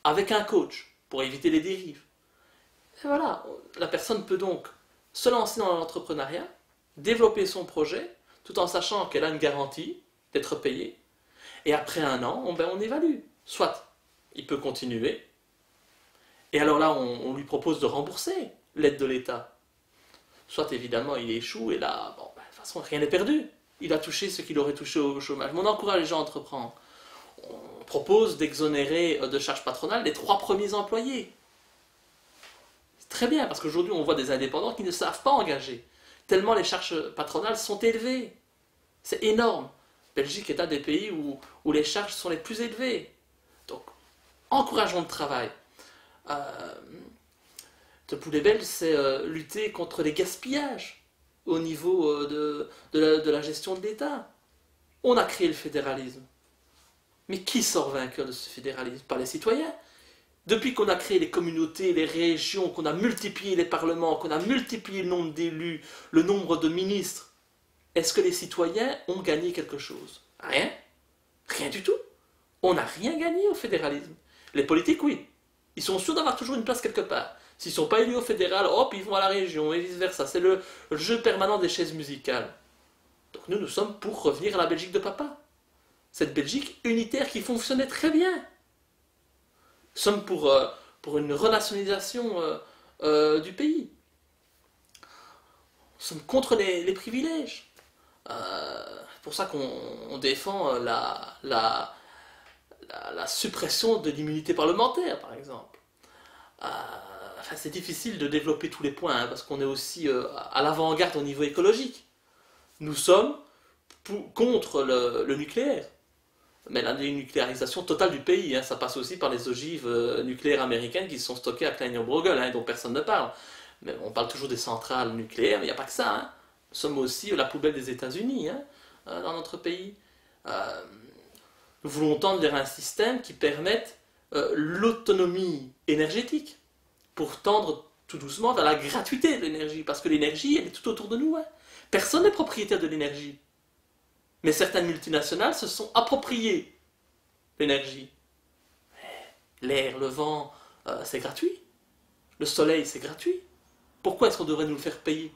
avec un coach, pour éviter les dérives. Et voilà, la personne peut donc se lancer dans l'entrepreneuriat, développer son projet, tout en sachant qu'elle a une garantie d'être payée. Et après 1 an, on évalue. Soit il peut continuer, et alors là, on lui propose de rembourser l'aide de l'État. Soit évidemment, il échoue, et là, de toute façon, rien n'est perdu. Il a touché ce qu'il aurait touché au chômage. Mais on encourage les gens à entreprendre. On propose d'exonérer de charges patronales les 3 premiers employés. C'est très bien, parce qu'aujourd'hui, on voit des indépendants qui ne savent pas engager, tellement les charges patronales sont élevées. C'est énorme. Belgique est un des pays où les charges sont les plus élevées. Donc, encourageons le travail. Debout les Belges, c'est lutter contre les gaspillages au niveau de la gestion de l'État. On a créé le fédéralisme. Mais qui sort vainqueur de ce fédéralisme? Pas les citoyens. Depuis qu'on a créé les communautés, les régions, qu'on a multiplié les parlements, qu'on a multiplié le nombre d'élus, le nombre de ministres, est-ce que les citoyens ont gagné quelque chose? Rien. Rien du tout. On n'a rien gagné au fédéralisme. Les politiques, oui. Ils sont sûrs d'avoir toujours une place quelque part. S'ils ne sont pas élus au fédéral, hop, ils vont à la région et vice-versa. C'est le jeu permanent des chaises musicales. Donc nous sommes pour revenir à la Belgique de papa. Cette Belgique unitaire qui fonctionnait très bien. Nous sommes pour une renationalisation du pays. Nous sommes contre les privilèges. C'est pour ça qu'on défend la suppression de l'immunité parlementaire, par exemple. C'est difficile de développer tous les points, parce qu'on est aussi à l'avant-garde au niveau écologique. Nous sommes contre le nucléaire. Mais la dénucléarisation totale du pays, ça passe aussi par les ogives nucléaires américaines qui sont stockées à Klein-Bruegel, dont personne ne parle. Mais on parle toujours des centrales nucléaires, mais il n'y a pas que ça. Nous sommes aussi la poubelle des États-Unis dans notre pays. Nous voulons tendre vers un système qui permette l'autonomie énergétique, pour tendre tout doucement vers la gratuité de l'énergie, parce que l'énergie, elle est tout autour de nous. Personne n'est propriétaire de l'énergie. Mais certaines multinationales se sont appropriées l'énergie. L'air, le vent, c'est gratuit. Le soleil, c'est gratuit. Pourquoi est-ce qu'on devrait nous le faire payer?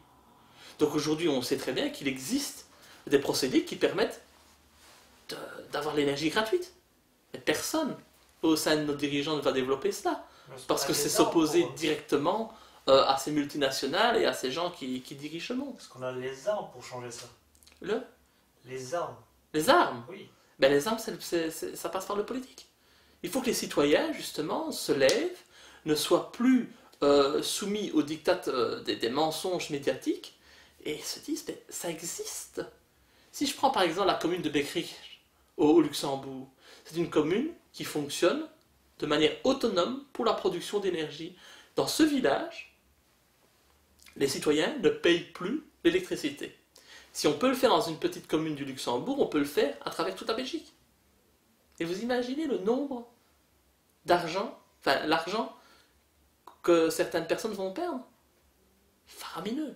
Donc aujourd'hui, on sait très bien qu'il existe des procédés qui permettent d'avoir l'énergie gratuite. Mais personne au sein de nos dirigeants ne va développer cela. Parce que c'est s'opposer directement à ces multinationales et à ces gens qui dirigent le monde. Parce qu'on a les armes pour changer ça. Les armes. Les armes? Oui. Ben, les armes, ça passe par le politique. Il faut que les citoyens, justement, se lèvent, ne soient plus soumis aux diktats des mensonges médiatiques, et se disent, ben, ça existe. Si je prends par exemple la commune de Beckrich, au Luxembourg, c'est une commune qui fonctionne de manière autonome pour la production d'énergie. Dans ce village, les citoyens ne payent plus l'électricité. Si on peut le faire dans une petite commune du Luxembourg, on peut le faire à travers toute la Belgique. Et vous imaginez le nombre d'argent, l'argent que certaines personnes vont perdre? Faramineux.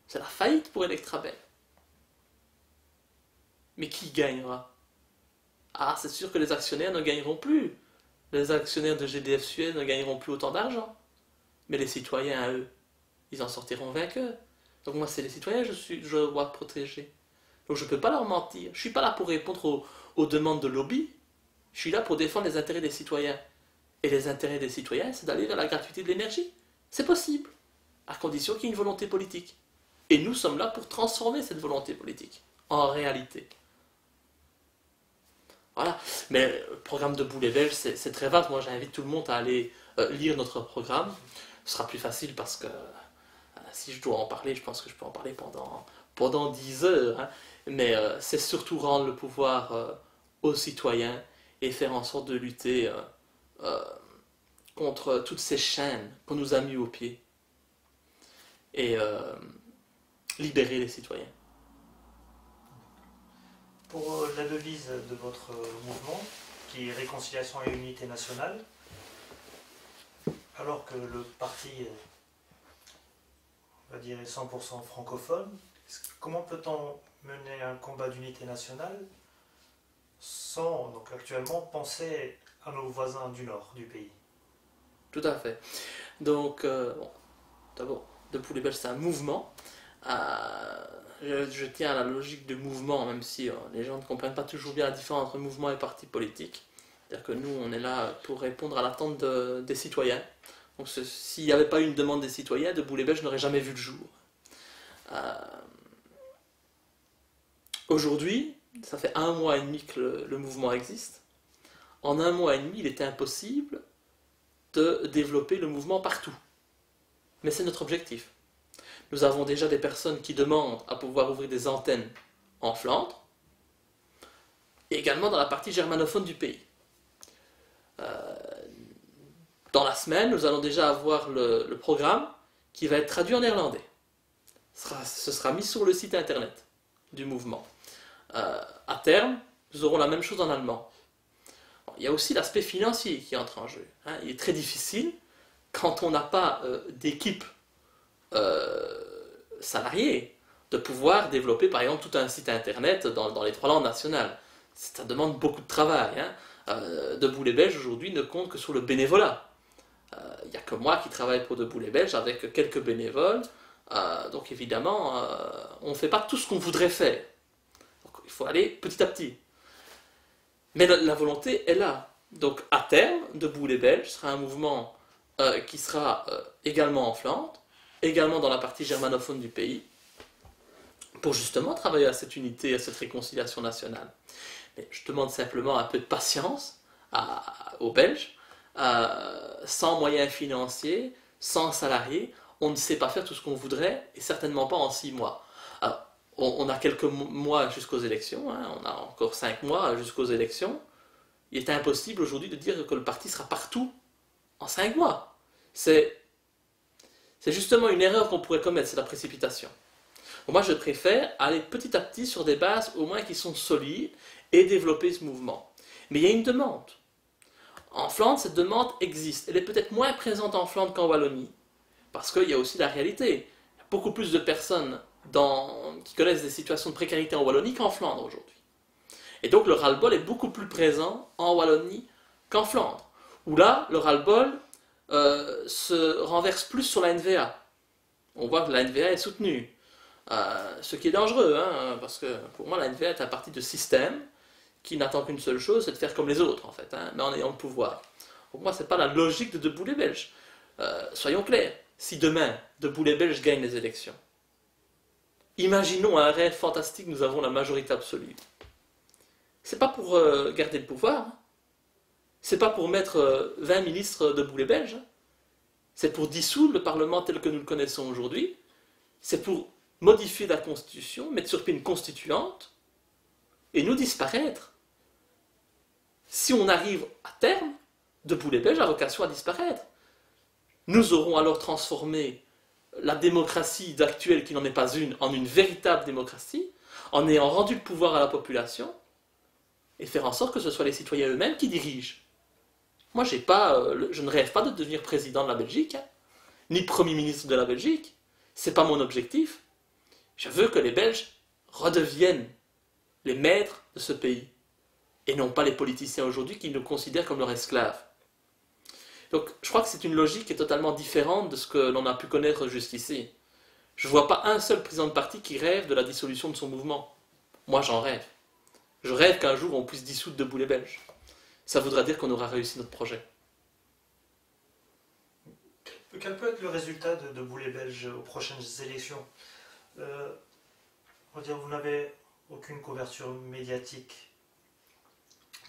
C'est la faillite pour Electrabel. Mais qui gagnera? Ah, c'est sûr que les actionnaires ne gagneront plus. Les actionnaires de GDF Suez ne gagneront plus autant d'argent. Mais les citoyens, eux, ils en sortiront vainqueurs. Donc moi, c'est les citoyens que je dois protéger. Donc je ne peux pas leur mentir. Je ne suis pas là pour répondre aux demandes de lobby. Je suis là pour défendre les intérêts des citoyens. Et les intérêts des citoyens, c'est d'aller vers la gratuité de l'énergie. C'est possible, à condition qu'il y ait une volonté politique. Et nous sommes là pour transformer cette volonté politique en réalité. Voilà. Mais le programme de Boulet Belge, c'est très vaste. Moi, j'invite tout le monde à aller lire notre programme. Ce sera plus facile parce que si je dois en parler, je pense que je peux en parler pendant 10 heures. Hein. Mais c'est surtout rendre le pouvoir aux citoyens et faire en sorte de lutter euh, contre toutes ces chaînes qu'on nous a mis aux pieds et libérer les citoyens. Pour la devise de votre mouvement, qui est Réconciliation et Unité nationale, alors que le parti, on va dire, est 100% francophone, comment peut-on mener un combat d'unité nationale sans, donc actuellement, penser à nos voisins du nord du pays? Tout à fait. Donc, bon, d'abord, De Boulet Belge, c'est un mouvement. Je tiens à la logique de mouvement, même si les gens ne comprennent pas toujours bien la différence entre mouvement et parti politique. C'est-à-dire que nous, on est là pour répondre à l'attente des citoyens. Donc, s'il n'y avait pas eu une demande des citoyens, De Boulet Belge n'aurait jamais vu le jour. Aujourd'hui, ça fait 1 mois et demi que le mouvement existe. En 1 mois et demi, il était impossible de développer le mouvement partout. Mais c'est notre objectif. Nous avons déjà des personnes qui demandent à pouvoir ouvrir des antennes en Flandre et également dans la partie germanophone du pays. Dans la semaine, nous allons déjà avoir le programme qui va être traduit en néerlandais. Ce sera mis sur le site internet du mouvement. À terme, nous aurons la même chose en allemand. Bon, il y a aussi l'aspect financier qui entre en jeu. Hein. Il est très difficile, quand on n'a pas d'équipe salariée, de pouvoir développer par exemple tout un site internet dans les 3 langues nationales. Ça demande beaucoup de travail. Hein. De Boulet Belge aujourd'hui ne compte que sur le bénévolat. Il n'y a que moi qui travaille pour De Boulet Belge avec quelques bénévoles. Donc évidemment, on ne fait pas tout ce qu'on voudrait faire. Donc, il faut aller petit à petit. Mais la volonté est là. Donc à terme, De Boulet Belge sera un mouvement qui sera également en Flandre, également dans la partie germanophone du pays, pour justement travailler à cette unité, à cette réconciliation nationale. Mais je demande simplement un peu de patience aux Belges. Sans moyens financiers, sans salariés, on ne sait pas faire tout ce qu'on voudrait, et certainement pas en 6 mois. Alors, on a quelques mois jusqu'aux élections, hein, on a encore 5 mois jusqu'aux élections. Il est impossible aujourd'hui de dire que le parti sera partout en 5 mois. C'est justement une erreur qu'on pourrait commettre, c'est la précipitation. Bon, moi, je préfère aller petit à petit sur des bases au moins qui sont solides et développer ce mouvement. Mais il y a une demande. En Flandre, cette demande existe. Elle est peut-être moins présente en Flandre qu'en Wallonie. Parce qu'il y a aussi la réalité. Il y a beaucoup plus de personnes qui connaissent des situations de précarité en Wallonie qu'en Flandre aujourd'hui. Et donc le ras-le-bol est beaucoup plus présent en Wallonie qu'en Flandre. Où là, le ras-le-bol se renverse plus sur la NVA. On voit que la NVA est soutenue. Ce qui est dangereux, hein, parce que pour moi, la NVA est un parti de système qui n'attend qu'une seule chose, c'est de faire comme les autres, en fait, hein, mais en ayant le pouvoir. Pour moi, ce n'est pas la logique de Boulet Belge. Soyons clairs, si demain, De Boulet Belge gagne les élections, imaginons un rêve fantastique, nous avons la majorité absolue. C'est pas pour garder le pouvoir, hein. C'est pas pour mettre 20 ministres de Boulet Belge, hein. C'est pour dissoudre le Parlement tel que nous le connaissons aujourd'hui, c'est pour modifier la Constitution, mettre sur pied une constituante, et nous disparaître. Si on arrive à terme, De Boulet Belge a vocation à disparaître. Nous aurons alors transformé la démocratie actuelle, qui n'en est pas une, en une véritable démocratie, en ayant rendu le pouvoir à la population, et faire en sorte que ce soit les citoyens eux-mêmes qui dirigent. Moi, je ne rêve pas de devenir président de la Belgique, hein, ni Premier ministre de la Belgique. C'est pas mon objectif. Je veux que les Belges redeviennent les maîtres de ce pays. et non pas les politiciens aujourd'hui qui nous considèrent comme leurs esclaves. Donc je crois que c'est une logique qui est totalement différente de ce que l'on a pu connaître jusqu'ici. Je ne vois pas un seul président de parti qui rêve de la dissolution de son mouvement. Moi j'en rêve. Je rêve qu'un jour on puisse dissoudre Debout les Belges. Ça voudra dire qu'on aura réussi notre projet. Quel peut être le résultat de Debout les Belges aux prochaines élections? On va dire, vous n'avez aucune couverture médiatique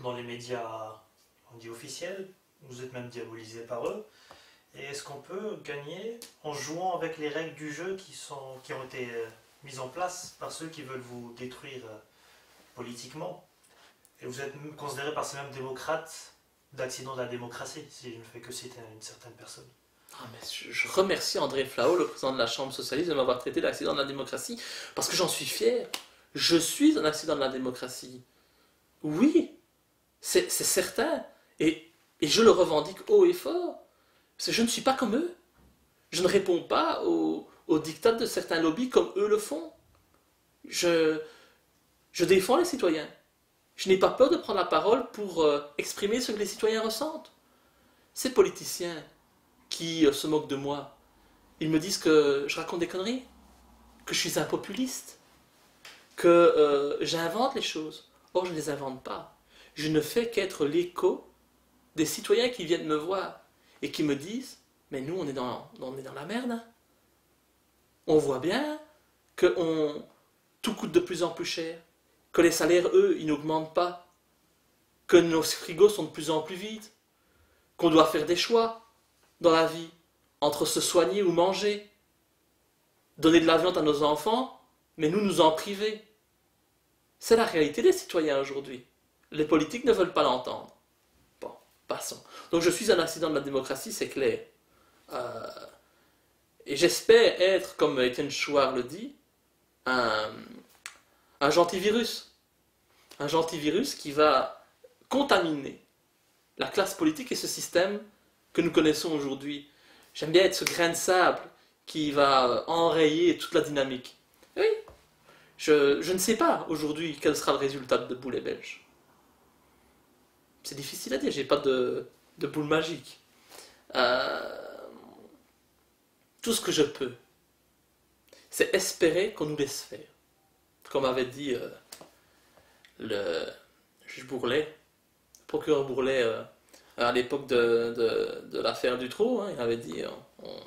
dans les médias, on dit officiels, vous êtes même diabolisé par eux. Et est-ce qu'on peut gagner en jouant avec les règles du jeu qui ont été mises en place par ceux qui veulent vous détruire politiquement? Et vous êtes considéré par ces mêmes démocrates d'accident de la démocratie, si je ne fais que citer une certaine personne. Ah, mais je remercie André Flahault, le président de la Chambre socialiste, de m'avoir traité d'accident de la démocratie, parce que j'en suis fier. Je suis un accident de la démocratie. Oui, c'est certain. Et je le revendique haut et fort. Parce que je ne suis pas comme eux. Je ne réponds pas aux diktats de certains lobbies comme eux le font. Je défends les citoyens. Je n'ai pas peur de prendre la parole pour exprimer ce que les citoyens ressentent. Ces politiciens qui se moquent de moi, ils me disent que je raconte des conneries, que je suis un populiste, que j'invente les choses. Or, je ne les invente pas. Je ne fais qu'être l'écho des citoyens qui viennent me voir et qui me disent « Mais nous, on est dans la merde. Hein. On voit bien que tout coûte de plus en plus cher, que les salaires, eux, ils n'augmentent pas, que nos frigos sont de plus en plus vides, qu'on doit faire des choix dans la vie, entre se soigner ou manger, donner de la viande à nos enfants, mais nous en priver. » C'est la réalité des citoyens aujourd'hui. Les politiques ne veulent pas l'entendre. Bon, passons. Donc je suis un accident de la démocratie, c'est clair. Et j'espère être, comme Étienne Chouard le dit, un gentil virus. Un gentil virus qui va contaminer la classe politique et ce système que nous connaissons aujourd'hui. J'aime bien être ce grain de sable qui va enrayer toute la dynamique. Oui, je ne sais pas aujourd'hui quel sera le résultat de Debout les Belges. C'est difficile à dire, j'ai pas de boule magique. Tout ce que je peux, c'est espérer qu'on nous laisse faire. Comme avait dit le juge Bourlet, le procureur Bourlet, à l'époque de l'affaire Dutroux, hein, il avait dit on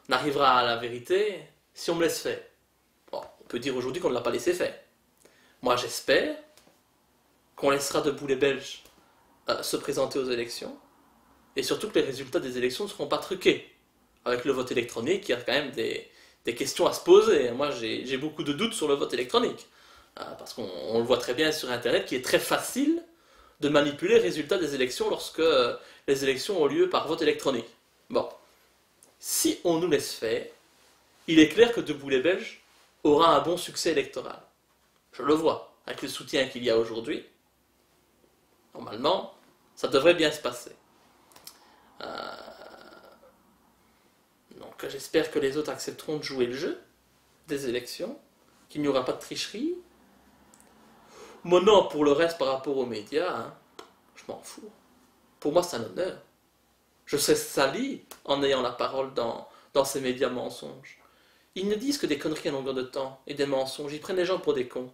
arrivera à la vérité si on me laisse faire. Bon, on peut dire aujourd'hui qu'on ne l'a pas laissé faire. Moi j'espère qu'on laissera Debout les Belges se présenter aux élections et surtout que les résultats des élections ne seront pas truqués. Avec le vote électronique, il y a quand même des questions à se poser. Moi j'ai beaucoup de doutes sur le vote électronique. Parce qu'on le voit très bien sur Internet, qu'il est très facile de manipuler les résultats des élections lorsque les élections ont lieu par vote électronique. Bon, si on nous laisse faire, il est clair que Debout les Belges aura un bon succès électoral. Je le vois, avec le soutien qu'il y a aujourd'hui. Normalement, ça devrait bien se passer. Donc j'espère que les autres accepteront de jouer le jeu des élections, qu'il n'y aura pas de tricherie. Moi non, pour le reste par rapport aux médias, hein, je m'en fous. Pour moi c'est un honneur. Je serais sali en ayant la parole dans ces médias mensonges. Ils ne disent que des conneries à longueur de temps et des mensonges. Ils prennent les gens pour des cons.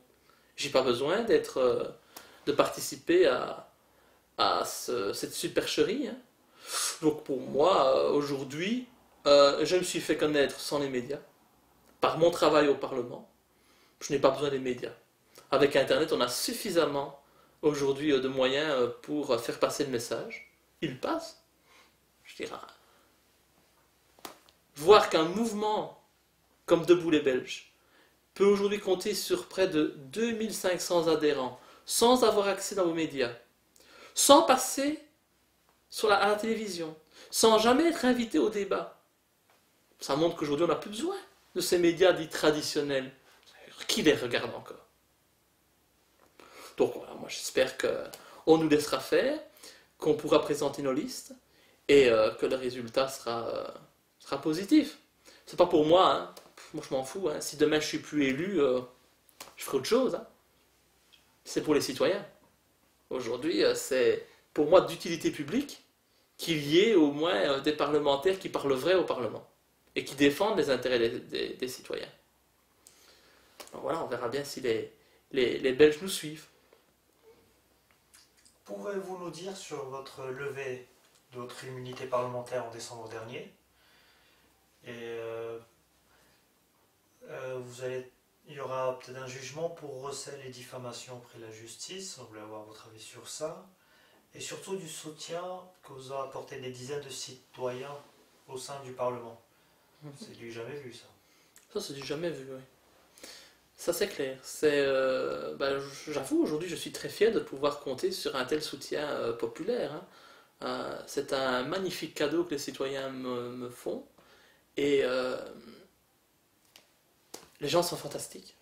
J'ai pas besoin de participer à cette supercherie. Hein. Donc pour moi, aujourd'hui, je me suis fait connaître sans les médias, par mon travail au Parlement. Je n'ai pas besoin des médias. Avec Internet, on a suffisamment aujourd'hui de moyens pour faire passer le message. Il passe. Je dirais. Voir qu'un mouvement comme Debout les Belges peut aujourd'hui compter sur près de 2500 adhérents, sans avoir accès dans vos médias, sans passer à la télévision, sans jamais être invité au débat. Ça montre qu'aujourd'hui on n'a plus besoin de ces médias dits traditionnels. Qui les regarde encore? Donc voilà, moi j'espère qu'on nous laissera faire, qu'on pourra présenter nos listes et que le résultat sera positif. C'est pas pour moi, hein. Moi je m'en fous. Hein. Si demain je suis plus élu, je ferai autre chose. Hein. C'est pour les citoyens. Aujourd'hui, c'est pour moi d'utilité publique qu'il y ait au moins des parlementaires qui parlent vrai au Parlement et qui défendent les intérêts des citoyens. Alors voilà, on verra bien si les Belges nous suivent. Pouvez-vous nous dire sur votre levée de votre immunité parlementaire en décembre dernier et il y aura peut-être un jugement pour recel et diffamation auprès de la justice. On voulait avoir votre avis sur ça. Et surtout du soutien que vous a apporté des dizaines de citoyens au sein du Parlement. C'est du jamais vu, ça. Ça, c'est du jamais vu, oui. Ça, c'est clair. J'avoue, aujourd'hui, je suis très fier de pouvoir compter sur un tel soutien populaire. Hein. C'est un magnifique cadeau que les citoyens me font. Et les gens sont fantastiques.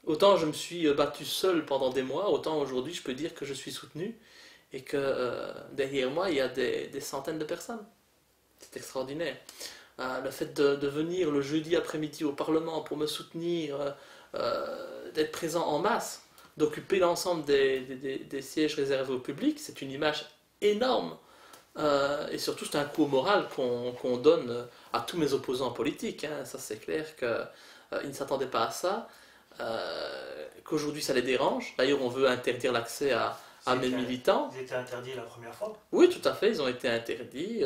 Autant je me suis battu seul pendant des mois, autant aujourd'hui je peux dire que je suis soutenu et que derrière moi il y a des centaines de personnes. C'est extraordinaire. Le fait de venir le jeudi après-midi au Parlement pour me soutenir, d'être présent en masse, d'occuper l'ensemble des sièges réservés au public, c'est une image énorme. Et surtout c'est un coup au moral qu'on donne à tous mes opposants politiques. Hein. Ça c'est clair qu'ils ne s'attendaient pas à ça. Qu'aujourd'hui ça les dérange. D'ailleurs, on veut interdire l'accès à mes militants. Ils étaient interdits la première fois? Oui, tout à fait, ils ont été interdits.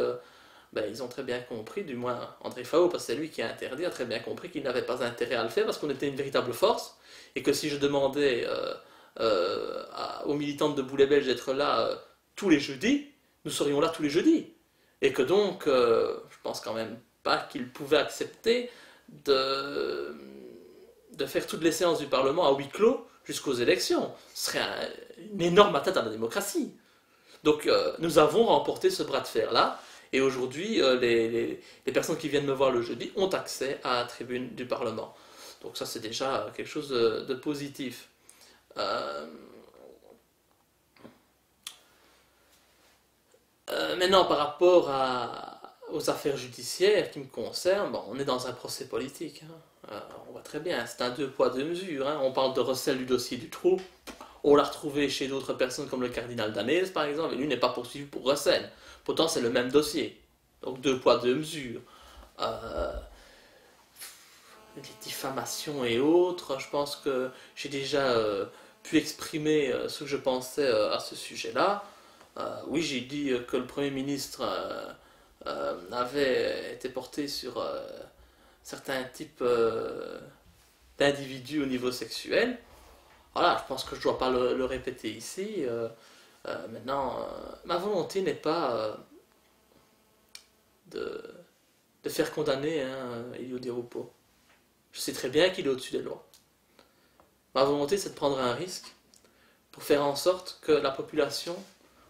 Ils ont très bien compris, du moins André Fao, parce que c'est lui qui a interdit, a très bien compris qu'il n'avait pas intérêt à le faire parce qu'on était une véritable force et que si je demandais aux militantes de Boulet Belge d'être là tous les jeudis, nous serions là tous les jeudis. Et que donc, je pense quand même pas qu'ils pouvaient accepter de faire toutes les séances du Parlement à huis clos jusqu'aux élections. Ce serait une énorme atteinte à la démocratie. Donc nous avons remporté ce bras de fer-là, et aujourd'hui les personnes qui viennent me voir le jeudi ont accès à la tribune du Parlement. Donc ça c'est déjà quelque chose de positif. Maintenant par rapport aux affaires judiciaires qui me concernent, on est dans un procès politique. Hein. On voit très bien, c'est un deux poids deux mesures. Hein. On parle de recel du dossier Dutroux. On l'a retrouvé chez d'autres personnes comme le cardinal Danez par exemple, et lui n'est pas poursuivi pour recel. Pourtant c'est le même dossier. Donc deux poids deux mesures. Les diffamations et autres, je pense que j'ai déjà pu exprimer ce que je pensais à ce sujet-là. Oui, j'ai dit que le Premier ministre avait été porté sur certains types d'individus au niveau sexuel. Voilà, je pense que je ne dois pas le répéter ici. Maintenant, ma volonté n'est pas de faire condamner Elio Di Rupo. Je sais très bien qu'il est au-dessus des lois. Ma volonté, c'est de prendre un risque pour faire en sorte que la population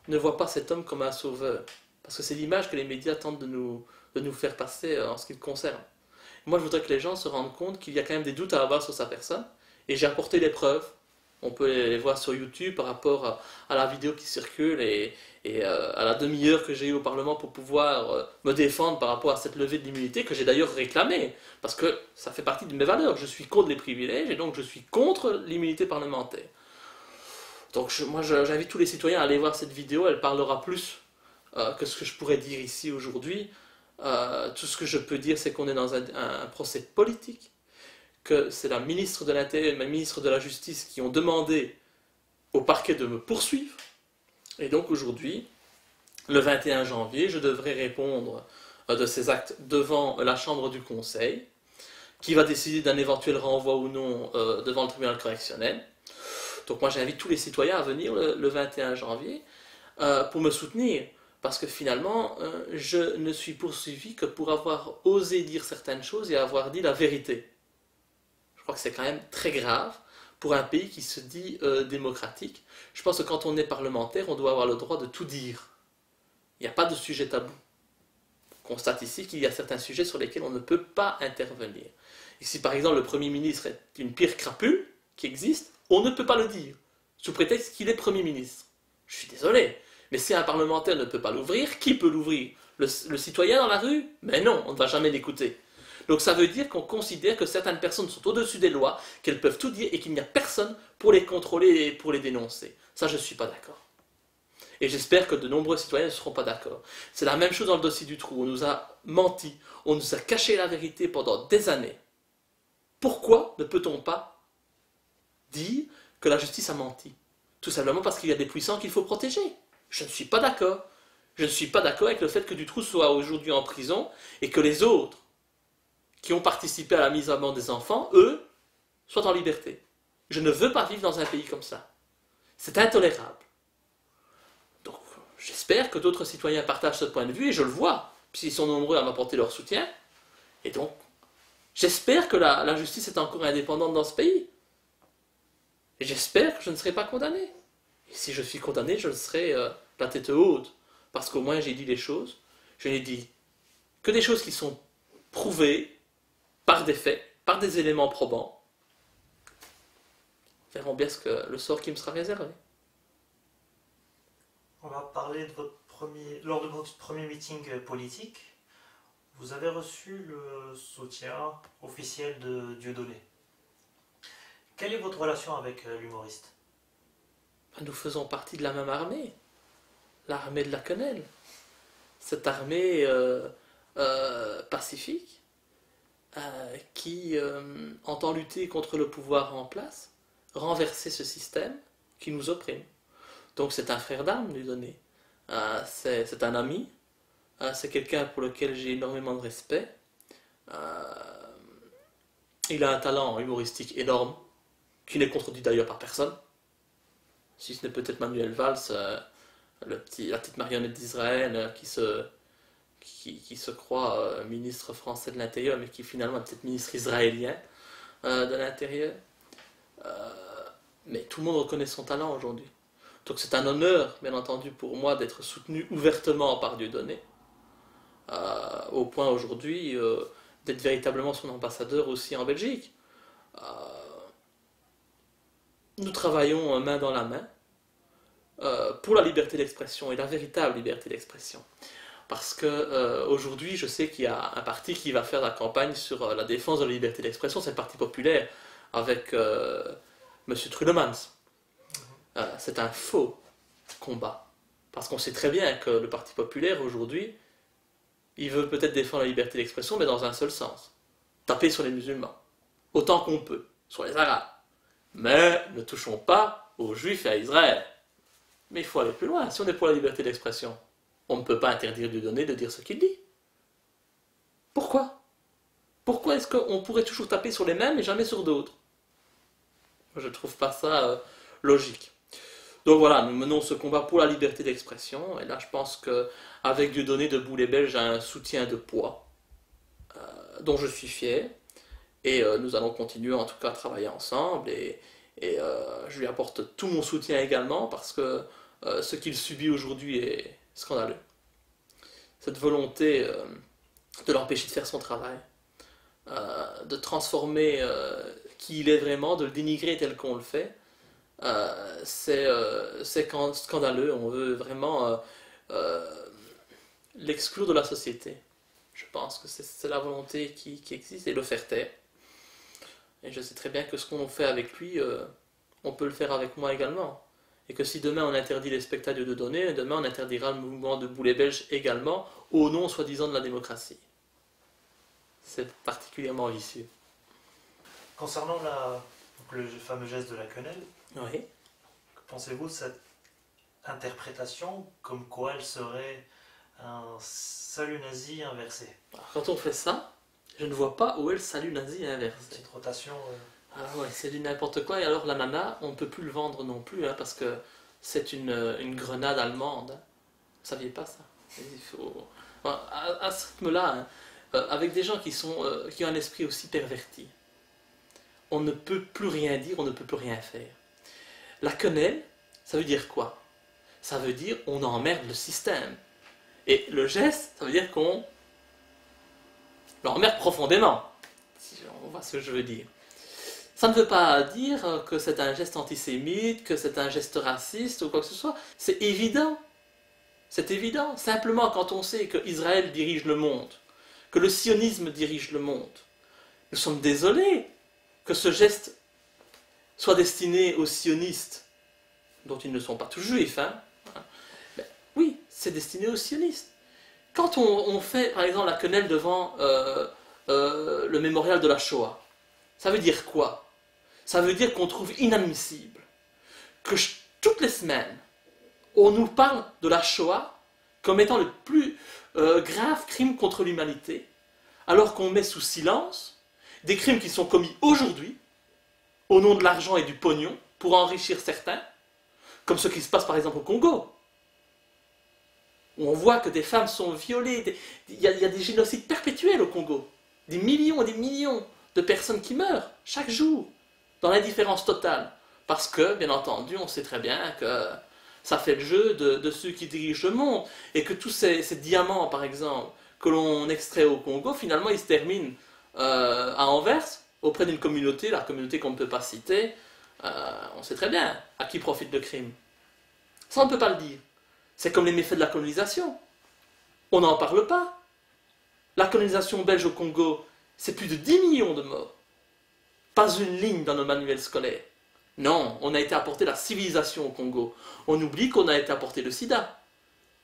ne voit pas cet homme comme un sauveur. Parce que c'est l'image que les médias tentent de nous faire passer en ce qui le concerne. Moi, je voudrais que les gens se rendent compte qu'il y a quand même des doutes à avoir sur sa personne. Et j'ai apporté les preuves. On peut les voir sur YouTube par rapport à la vidéo qui circule et à la demi-heure que j'ai eue au Parlement pour pouvoir me défendre par rapport à cette levée de l'immunité que j'ai d'ailleurs réclamée. Parce que ça fait partie de mes valeurs. Je suis contre les privilèges et donc je suis contre l'immunité parlementaire. Donc moi, j'invite tous les citoyens à aller voir cette vidéo. Elle parlera plus que ce que je pourrais dire ici aujourd'hui. Tout ce que je peux dire, c'est qu'on est dans un procès politique, que c'est la ministre de l'Intérieur et la ministre de la Justice qui ont demandé au parquet de me poursuivre. Et donc aujourd'hui, le 21 janvier, je devrais répondre de ces actes devant la Chambre du Conseil, qui va décider d'un éventuel renvoi ou non devant le tribunal correctionnel. Donc moi j'invite tous les citoyens à venir le 21 janvier pour me soutenir. Parce que finalement, je ne suis poursuivi que pour avoir osé dire certaines choses et avoir dit la vérité. Je crois que c'est quand même très grave pour un pays qui se dit démocratique. Je pense que quand on est parlementaire, on doit avoir le droit de tout dire. Il n'y a pas de sujet tabou. On constate ici qu'il y a certains sujets sur lesquels on ne peut pas intervenir. Et si par exemple le Premier ministre est une pire crapule qui existe, on ne peut pas le dire, sous prétexte qu'il est Premier ministre. Je suis désolé. Mais si un parlementaire ne peut pas l'ouvrir, qui peut l'ouvrir? Le citoyen dans la rue? Mais non, on ne va jamais l'écouter. Donc ça veut dire qu'on considère que certaines personnes sont au-dessus des lois, qu'elles peuvent tout dire et qu'il n'y a personne pour les contrôler et pour les dénoncer. Ça, je ne suis pas d'accord. Et j'espère que de nombreux citoyens ne seront pas d'accord. C'est la même chose dans le dossier du trou. On nous a menti, on nous a caché la vérité pendant des années. Pourquoi ne peut-on pas dire que la justice a menti? Tout simplement parce qu'il y a des puissants qu'il faut protéger. Je ne suis pas d'accord. Je ne suis pas d'accord avec le fait que Dutroux soit aujourd'hui en prison et que les autres qui ont participé à la mise à mort des enfants, eux, soient en liberté. Je ne veux pas vivre dans un pays comme ça. C'est intolérable. Donc, j'espère que d'autres citoyens partagent ce point de vue, et je le vois, puisqu'ils sont nombreux à m'apporter leur soutien. Et donc, j'espère que la justice est encore indépendante dans ce pays. Et j'espère que je ne serai pas condamné. Et si je suis condamné, je le serai la tête haute. Parce qu'au moins, j'ai dit les choses. Je n'ai dit que des choses qui sont prouvées par des faits, par des éléments probants. Verrons bien le sort qui me sera réservé. On va parler de lors de votre premier meeting politique. Vous avez reçu le soutien officiel de Dieudonné. Quelle est votre relation avec l'humoriste? Nous faisons partie de la même armée, l'armée de la quenelle. Cette armée pacifique qui entend lutter contre le pouvoir en place, renverser ce système qui nous opprime. Donc c'est un frère d'armes, Dieudonné. C'est un ami, c'est quelqu'un pour lequel j'ai énormément de respect. Il a un talent humoristique énorme, qui n'est contredit d'ailleurs par personne. Si ce n'est peut-être Manuel Valls, la petite marionnette d'Israël qui se croit ministre français de l'Intérieur, mais qui finalement est peut-être ministre israélien de l'Intérieur. Mais tout le monde reconnaît son talent aujourd'hui. Donc c'est un honneur, bien entendu, pour moi d'être soutenu ouvertement par Dieudonné, au point aujourd'hui d'être véritablement son ambassadeur aussi en Belgique. Nous travaillons main dans la main pour la liberté d'expression et la véritable liberté d'expression. Parce que aujourd'hui, je sais qu'il y a un parti qui va faire la campagne sur la défense de la liberté d'expression, c'est le Parti populaire, avec M. Trulemans. C'est un faux combat. Parce qu'on sait très bien que le Parti populaire, aujourd'hui, il veut peut-être défendre la liberté d'expression, mais dans un seul sens. Taper sur les musulmans. Autant qu'on peut. Sur les Arabes. Mais ne touchons pas aux Juifs et à Israël. Mais il faut aller plus loin. Si on est pour la liberté d'expression, on ne peut pas interdire Dieudonné de dire ce qu'il dit. Pourquoi? Pourquoi est-ce qu'on pourrait toujours taper sur les mêmes et jamais sur d'autres? Je ne trouve pas ça logique. Donc voilà, nous menons ce combat pour la liberté d'expression. Et là, je pense qu'avec Dieudonné debout les Belges, j'ai un soutien de poids dont je suis fier. Et nous allons continuer en tout cas à travailler ensemble. Et je lui apporte tout mon soutien également parce que ce qu'il subit aujourd'hui est scandaleux. Cette volonté de l'empêcher de faire son travail, de transformer qui il est vraiment, de le dénigrer tel qu'on le fait, c'est scandaleux. On veut vraiment l'exclure de la société. Je pense que c'est la volonté qui existe et le faire taire. Et je sais très bien que ce qu'on fait avec lui, on peut le faire avec moi également. Et que si demain on interdit les spectacles de Dieudonné, demain on interdira le mouvement de Boulet Belge également, au nom soi-disant de la démocratie. C'est particulièrement vicieux. Concernant le fameux geste de la quenelle, Oui. que pensez-vous de cette interprétation comme quoi elle serait un salut nazi inversé? Alors, quand on fait ça, je ne vois pas où est le salut nazi inversé. Une petite rotation. Ah ouais, c'est du n'importe quoi. Et alors la nana, on ne peut plus le vendre non plus, hein, parce que c'est une grenade allemande. Vous ne saviez pas ça? Il faut... Enfin, à ce rythme-là, hein, avec des gens qui ont un esprit aussi perverti, on ne peut plus rien dire, on ne peut plus rien faire. La quenelle, ça veut dire quoi? Ça veut dire on emmerde le système. Et le geste, ça veut dire qu'on l'emmerde profondément. Si on voit ce que je veux dire. Ça ne veut pas dire que c'est un geste antisémite, que c'est un geste raciste ou quoi que ce soit. C'est évident. C'est évident. Simplement, quand on sait qu'Israël dirige le monde, que le sionisme dirige le monde. Nous sommes désolés que ce geste soit destiné aux sionistes, dont ils ne sont pas tous juifs. Mais oui, c'est destiné aux sionistes. Quand on fait, par exemple, la quenelle devant le mémorial de la Shoah, ça veut dire quoi? Ça veut dire qu'on trouve inadmissible que toutes les semaines, on nous parle de la Shoah comme étant le plus grave crime contre l'humanité, alors qu'on met sous silence des crimes qui sont commis aujourd'hui, au nom de l'argent et du pognon, pour enrichir certains, comme ce qui se passe par exemple au Congo, où on voit que des femmes sont violées, il y a des génocides perpétuels au Congo, des millions et des millions de personnes qui meurent chaque jour, dans l'indifférence totale, parce que, bien entendu, on sait très bien que ça fait le jeu de ceux qui dirigent le monde, et que tous ces diamants, par exemple, que l'on extrait au Congo, finalement, ils se terminent à Anvers, auprès d'une communauté, la communauté qu'on ne peut pas citer, on sait très bien à qui profite le crime. Ça, on ne peut pas le dire. C'est comme les méfaits de la colonisation. On n'en parle pas. La colonisation belge au Congo, c'est plus de 10 millions de morts. Pas une ligne dans nos manuels scolaires. Non, on a été apporter la civilisation au Congo. On oublie qu'on a été apporter le sida.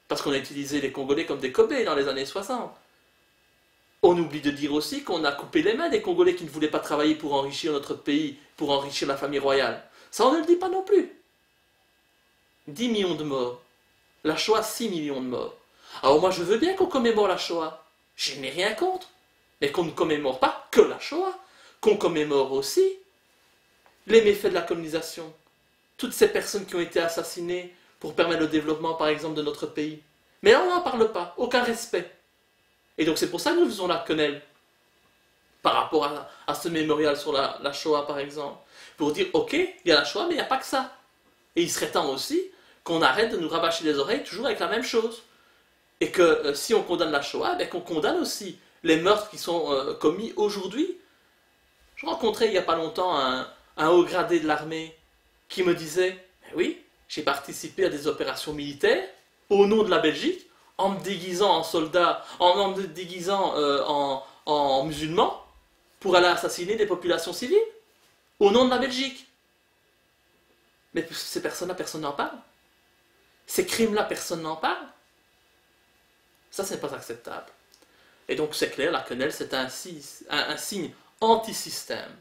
Parce qu'on a utilisé les Congolais comme des cobayes dans les années 60. On oublie de dire aussi qu'on a coupé les mains des Congolais qui ne voulaient pas travailler pour enrichir notre pays, pour enrichir la famille royale. Ça, on ne le dit pas non plus. 10 millions de morts. La Shoah, 6 millions de morts. Alors moi, je veux bien qu'on commémore la Shoah. Je n'ai rien contre. Mais qu'on ne commémore pas que la Shoah. Qu'on commémore aussi les méfaits de la colonisation. Toutes ces personnes qui ont été assassinées pour permettre le développement, par exemple, de notre pays. Mais là, on n'en parle pas. Aucun respect. Et donc, c'est pour ça que nous faisons la quenelle. Par rapport à ce mémorial sur la Shoah, par exemple. Pour dire, ok, il y a la Shoah, mais il n'y a pas que ça. Et il serait temps aussi qu'on arrête de nous rabâcher les oreilles toujours avec la même chose. Et que si on condamne la Shoah, ben, qu'on condamne aussi les meurtres qui sont commis aujourd'hui. Je rencontrais il n'y a pas longtemps un haut gradé de l'armée qui me disait, ben oui, j'ai participé à des opérations militaires au nom de la Belgique, en me déguisant en soldat, en me déguisant en musulman, pour aller assassiner des populations civiles, au nom de la Belgique. Mais ces personnes-là, personne n'en parle. Ces crimes-là, personne n'en parle. Ça, ce n'est pas acceptable. Et donc, c'est clair, la quenelle, c'est un signe anti-système,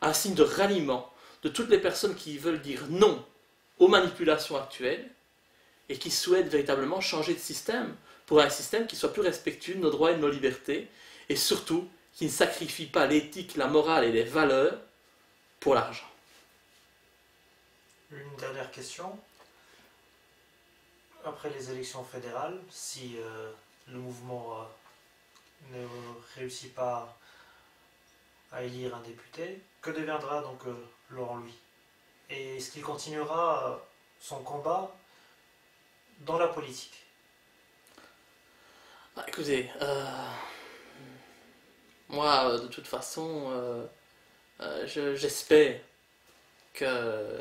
un signe de ralliement de toutes les personnes qui veulent dire non aux manipulations actuelles et qui souhaitent véritablement changer de système pour un système qui soit plus respectueux de nos droits et de nos libertés et surtout qui ne sacrifie pas l'éthique, la morale et les valeurs pour l'argent. Une dernière question. Après les élections fédérales, si le mouvement ne réussit pas à élire un député, que deviendra donc Laurent Louis? Et est-ce qu'il continuera son combat dans la politique? Écoutez, moi, de toute façon, j'espère que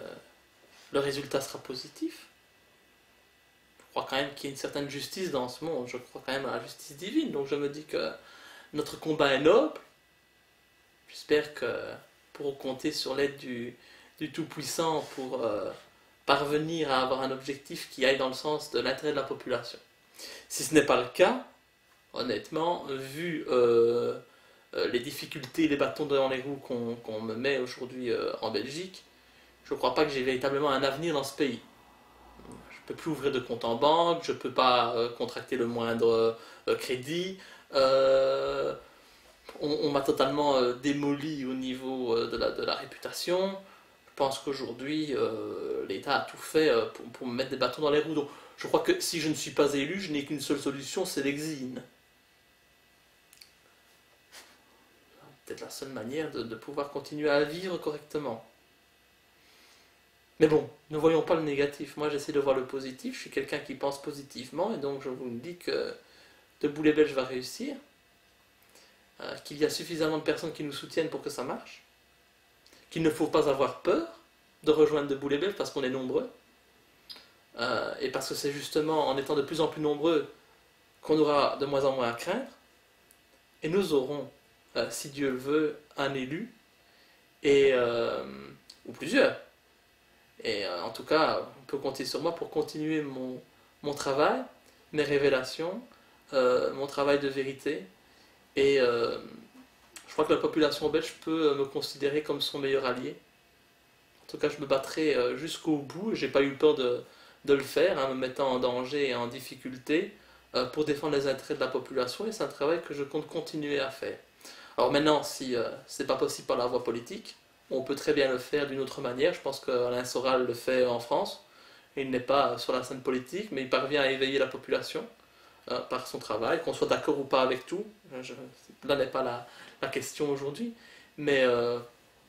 le résultat sera positif. Je crois quand même qu'il y a une certaine justice dans ce monde. Je crois quand même à la justice divine. Donc je me dis que notre combat est noble. J'espère que pour compter sur l'aide du Tout-Puissant pour parvenir à avoir un objectif qui aille dans le sens de l'intérêt de la population. Si ce n'est pas le cas, honnêtement, vu les difficultés, les bâtons dans les roues qu'on me met aujourd'hui en Belgique, je ne crois pas que j'ai véritablement un avenir dans ce pays. Je ne peux plus ouvrir de compte en banque, je ne peux pas contracter le moindre crédit. On m'a totalement démoli au niveau de la réputation. Je pense qu'aujourd'hui, l'État a tout fait pour me mettre des bâtons dans les roues. Donc, je crois que si je ne suis pas élu, je n'ai qu'une seule solution, c'est l'exil. C'est peut-être la seule manière de pouvoir continuer à vivre correctement. Mais bon, ne voyons pas le négatif. Moi, j'essaie de voir le positif. Je suis quelqu'un qui pense positivement. Et donc, je vous dis que Debout les Belges va réussir. Qu'il y a suffisamment de personnes qui nous soutiennent pour que ça marche. Qu'il ne faut pas avoir peur de rejoindre Debout les Belges parce qu'on est nombreux. Et parce que c'est justement en étant de plus en plus nombreux qu'on aura de moins en moins à craindre. et nous aurons, si Dieu le veut, un élu, et, ou plusieurs. Et en tout cas, on peut compter sur moi pour continuer mon travail, mes révélations, mon travail de vérité. Et je crois que la population belge peut me considérer comme son meilleur allié. En tout cas, je me battrai jusqu'au bout. J'ai pas eu peur de le faire, hein, me mettant en danger et en difficulté pour défendre les intérêts de la population. Et c'est un travail que je compte continuer à faire. Alors maintenant, si ce n'est pas possible par la voie politique, on peut très bien le faire d'une autre manière. Je pense qu'Alain Soral le fait en France. Il n'est pas sur la scène politique, mais il parvient à éveiller la population par son travail, qu'on soit d'accord ou pas avec tout. Là n'est pas la question aujourd'hui. Mais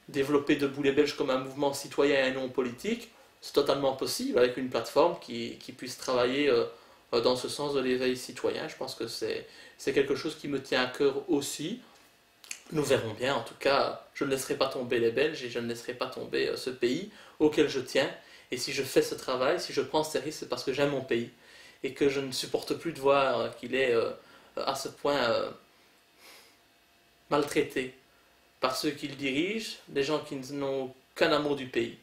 développer Debout les Belges comme un mouvement citoyen et non politique, c'est totalement possible avec une plateforme qui puisse travailler dans ce sens de l'éveil citoyen. Je pense que c'est quelque chose qui me tient à cœur aussi. Nous verrons bien. En tout cas, je ne laisserai pas tomber les Belges et je ne laisserai pas tomber ce pays auquel je tiens. Et si je fais ce travail, si je prends ces risques, c'est parce que j'aime mon pays et que je ne supporte plus de voir qu'il est à ce point maltraité par ceux qui le dirigent, des gens qui n'ont qu'un amour du pays.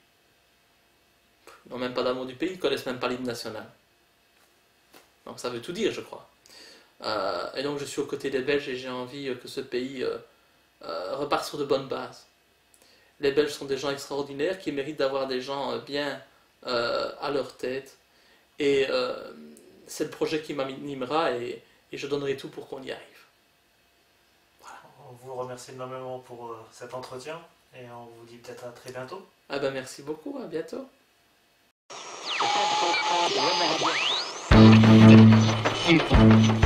Ils n'ont même pas d'amour du pays, ils ne connaissent même pas l'hymne national. Donc ça veut tout dire, je crois. Et donc je suis aux côtés des Belges et j'ai envie que ce pays reparte sur de bonnes bases. Les Belges sont des gens extraordinaires qui méritent d'avoir des gens bien à leur tête. Et c'est le projet qui m'animera et je donnerai tout pour qu'on y arrive. Voilà. On vous remercie énormément pour cet entretien et on vous dit peut-être à très bientôt. Ah ben merci beaucoup, à bientôt. Thank you.